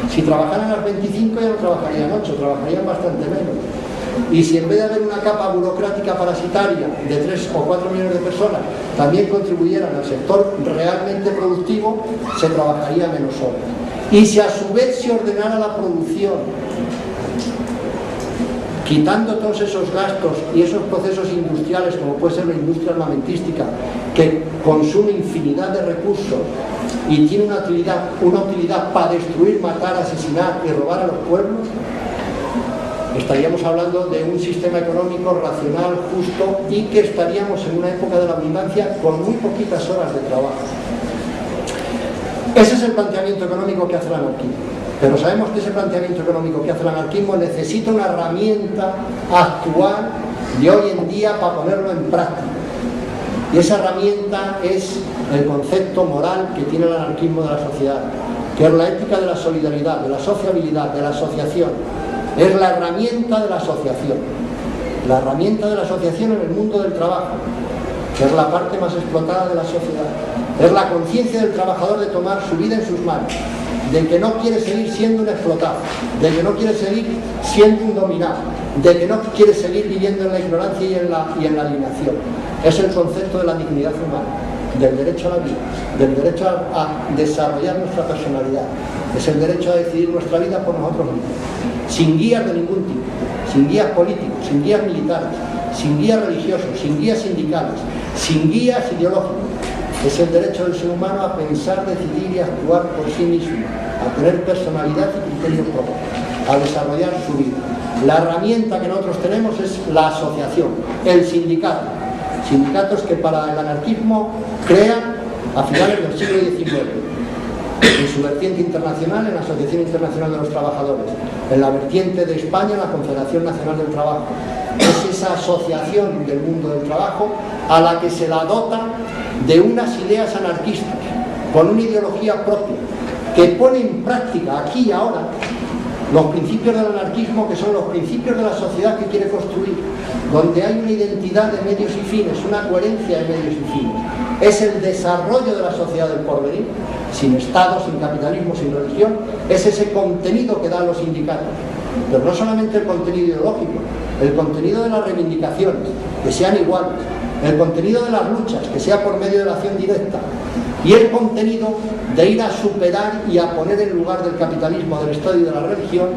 si trabajaran las 25 ya no trabajarían 8, trabajarían bastante menos. Y si en vez de haber una capa burocrática parasitaria de 3 o 4 millones de personas también contribuyeran al sector realmente productivo, se trabajaría menos horas. Y si a su vez se ordenara la producción, quitando todos esos gastos y esos procesos industriales, como puede ser la industria armamentística, que consume infinidad de recursos y tiene una utilidad para destruir, matar, asesinar y robar a los pueblos, estaríamos hablando de un sistema económico racional, justo, y que estaríamos en una época de la abundancia con muy poquitas horas de trabajo. Ese es el planteamiento económico que hace el anarquismo. Pero sabemos que ese planteamiento económico que hace el anarquismo necesita una herramienta actual de hoy en día para ponerlo en práctica. Y esa herramienta es el concepto moral que tiene el anarquismo de la sociedad, que es la ética de la solidaridad, de la sociabilidad, de la asociación. Es la herramienta de la asociación. La herramienta de la asociación en el mundo del trabajo, que es la parte más explotada de la sociedad. Es la conciencia del trabajador de tomar su vida en sus manos, de que no quiere seguir siendo un explotado, de que no quiere seguir siendo un dominado, de que no quiere seguir viviendo en la ignorancia y en la alienación. Es el concepto de la dignidad humana, del derecho a la vida, del derecho a desarrollar nuestra personalidad. Es el derecho a decidir nuestra vida por nosotros mismos, sin guías de ningún tipo, sin guías políticos, sin guías militares, sin guías religiosos, sin guías sindicales, sin guías ideológicos. Es el derecho del ser humano a pensar, decidir y actuar por sí mismo, a tener personalidad y criterios propios, a desarrollar su vida. La herramienta que nosotros tenemos es la asociación, el sindicato. Sindicatos que para el anarquismo crean a finales del siglo XIX. en su vertiente internacional en la Asociación Internacional de los Trabajadores, en la vertiente de España en la Confederación Nacional del Trabajo. Es esa asociación del mundo del trabajo a la que se la dota de unas ideas anarquistas, con una ideología propia, que pone en práctica aquí y ahora los principios del anarquismo, que son los principios de la sociedad que quiere construir, donde hay una identidad de medios y fines, una coherencia de medios y fines. Es el desarrollo de la sociedad del porvenir, sin Estado, sin capitalismo, sin religión. Es ese contenido que dan los sindicatos, pero no solamente el contenido ideológico, el contenido de las reivindicaciones, que sean iguales, el contenido de las luchas, que sea por medio de la acción directa, y el contenido de ir a superar y a poner en lugar del capitalismo, del Estado y de la religión,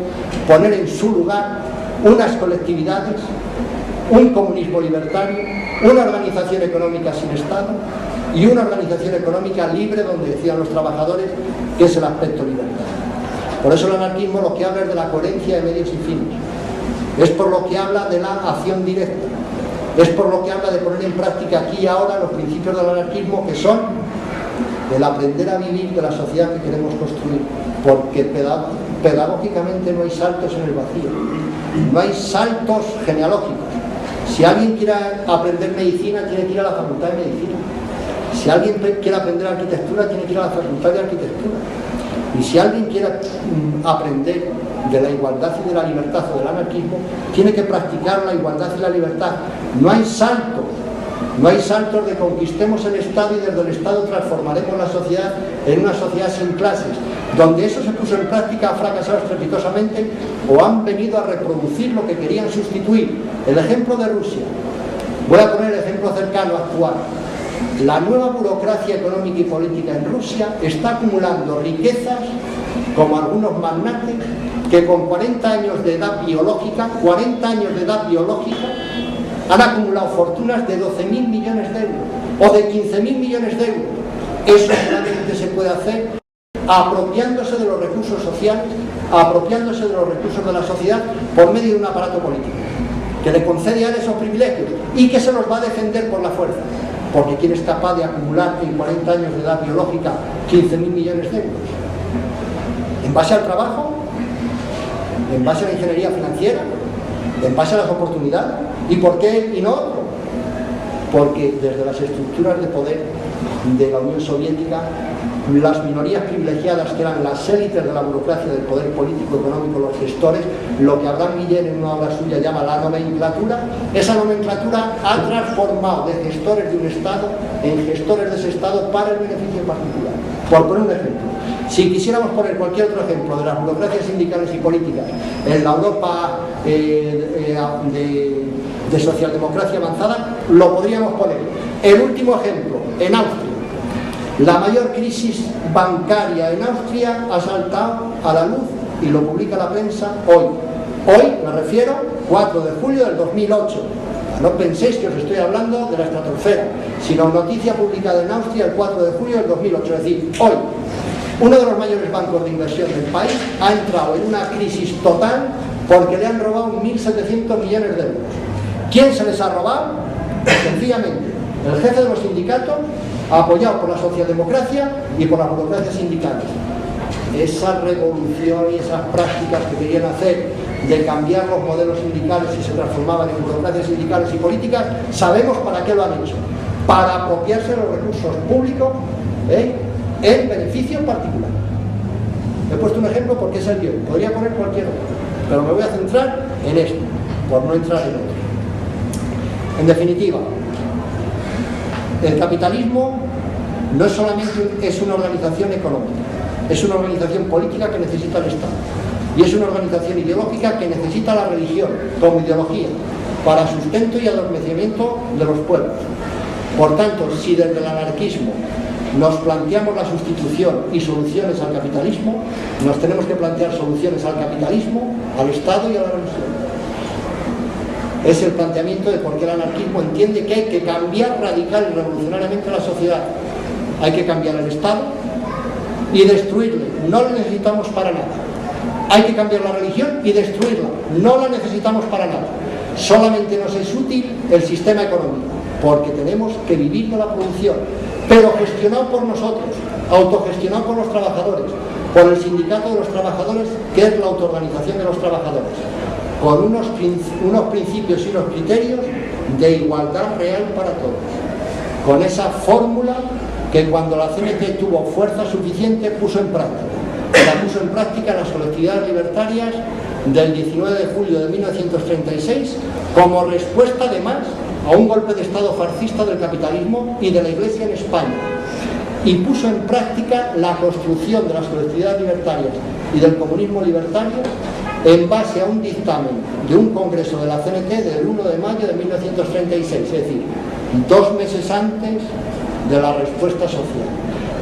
poner en su lugar unas colectividades, un comunismo libertario, una organización económica sin Estado y una organización económica libre, donde decían los trabajadores que es el aspecto libertario. Por eso el anarquismo lo que habla es de la coherencia de medios y fines, es por lo que habla de la acción directa, es por lo que habla de poner en práctica aquí y ahora los principios del anarquismo, que son el aprender a vivir de la sociedad que queremos construir, porque pedagógicamente no hay saltos en el vacío, no hay saltos genealógicos. Si alguien quiere aprender medicina, tiene que ir a la facultad de medicina. Si alguien quiere aprender arquitectura, tiene que ir a la facultad de arquitectura. Y si alguien quiere aprender de la igualdad y de la libertad o del anarquismo, tiene que practicar la igualdad y la libertad. No hay saltos. No hay saltos de conquistemos el Estado y desde el Estado transformaremos la sociedad en una sociedad sin clases. Donde eso se puso en práctica ha fracasado estrepitosamente, o han venido a reproducir lo que querían sustituir. El ejemplo de Rusia. Voy a poner el ejemplo cercano, actual. La nueva burocracia económica y política en Rusia está acumulando riquezas, como algunos magnates, que con 40 años de edad biológica, han acumulado fortunas de 12.000 millones de euros o de 15.000 millones de euros. Eso solamente se puede hacer apropiándose de los recursos sociales, apropiándose de los recursos de la sociedad por medio de un aparato político que le concede a él esos privilegios y que se los va a defender por la fuerza. Porque ¿quién es capaz de acumular en 40 años de edad biológica 15.000 millones de euros? ¿En base al trabajo? ¿En base a la ingeniería financiera? ¿En base a las oportunidades? ¿Y por qué y no otro? Porque desde las estructuras de poder de la Unión Soviética, las minorías privilegiadas, que eran las élites de la burocracia del poder político, económico, los gestores, lo que Abraham Guillén en una obra suya llama la nomenclatura, esa nomenclatura ha transformado de gestores de un Estado en gestores de ese Estado para el beneficio particular. Por poner un ejemplo, si quisiéramos poner cualquier otro ejemplo de las burocracias sindicales y políticas en la Europa de socialdemocracia avanzada, lo podríamos poner. El último ejemplo, en Austria. La mayor crisis bancaria en Austria ha saltado a la luz y lo publica la prensa hoy. Hoy, me refiero, 4 de julio del 2008. No penséis que os estoy hablando de la estratosfera, sino noticia publicada en Austria el 4 de julio del 2008. Es decir, hoy, uno de los mayores bancos de inversión del país ha entrado en una crisis total porque le han robado 1.700 millones de euros. ¿Quién se les ha robado? Sencillamente, el jefe de los sindicatos, apoyado por la socialdemocracia y por las burocracias sindicales. Esa revolución y esas prácticas que querían hacer de cambiar los modelos sindicales y se transformaban en burocracias sindicales y políticas, sabemos para qué lo han hecho. Para apropiarse de los recursos públicos en beneficio particular. He puesto un ejemplo porque es el guión. Podría poner cualquier otro, pero me voy a centrar en esto, por no entrar en otro. En definitiva, el capitalismo no es solamente una organización económica, es una organización política que necesita el Estado y es una organización ideológica que necesita la religión como ideología para sustento y adormecimiento de los pueblos. Por tanto, si desde el anarquismo nos planteamos la sustitución y soluciones al capitalismo, nos tenemos que plantear soluciones al capitalismo, al Estado y a la religión. Es el planteamiento de por qué el anarquismo entiende que hay que cambiar radical y revolucionariamente la sociedad. Hay que cambiar el Estado y destruirle. No lo necesitamos para nada. Hay que cambiar la religión y destruirla. No la necesitamos para nada. Solamente nos es útil el sistema económico, porque tenemos que vivir de la producción. pero gestionado por nosotros, autogestionado por los trabajadores, por el sindicato de los trabajadores, que es la autoorganización de los trabajadores, con unos principios y unos criterios de igualdad real para todos, con esa fórmula que cuando la CNT tuvo fuerza suficiente puso en práctica. La puso en práctica en las colectividades libertarias del 19 de julio de 1936 como respuesta además a un golpe de Estado fascista del capitalismo y de la Iglesia en España, y puso en práctica la construcción de las colectividades libertarias y del comunismo libertario en base a un dictamen de un congreso de la CNT del 1 de mayo de 1936, es decir, 2 meses antes de la respuesta social.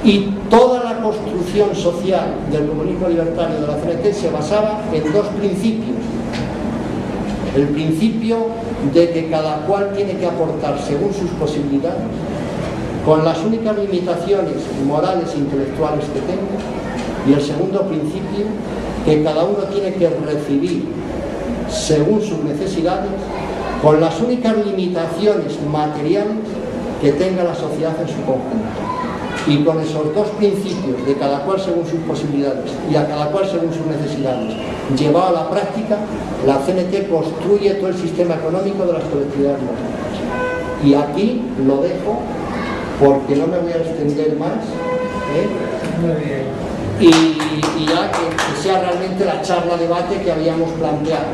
Y toda la construcción social del comunismo libertario de la CNT se basaba en 2 principios. El principio de que cada cual tiene que aportar según sus posibilidades, con las únicas limitaciones morales e intelectuales que tenga, y el segundo principio, que cada uno tiene que recibir según sus necesidades, con las únicas limitaciones materiales que tenga la sociedad en su conjunto. Y con esos 2 principios, de cada cual según sus posibilidades y a cada cual según sus necesidades, llevado a la práctica, la CNT construye todo el sistema económico de las colectividades libertarias. Y aquí lo dejo porque no me voy a extender más, y ya que sea realmente la charla debate que habíamos planteado.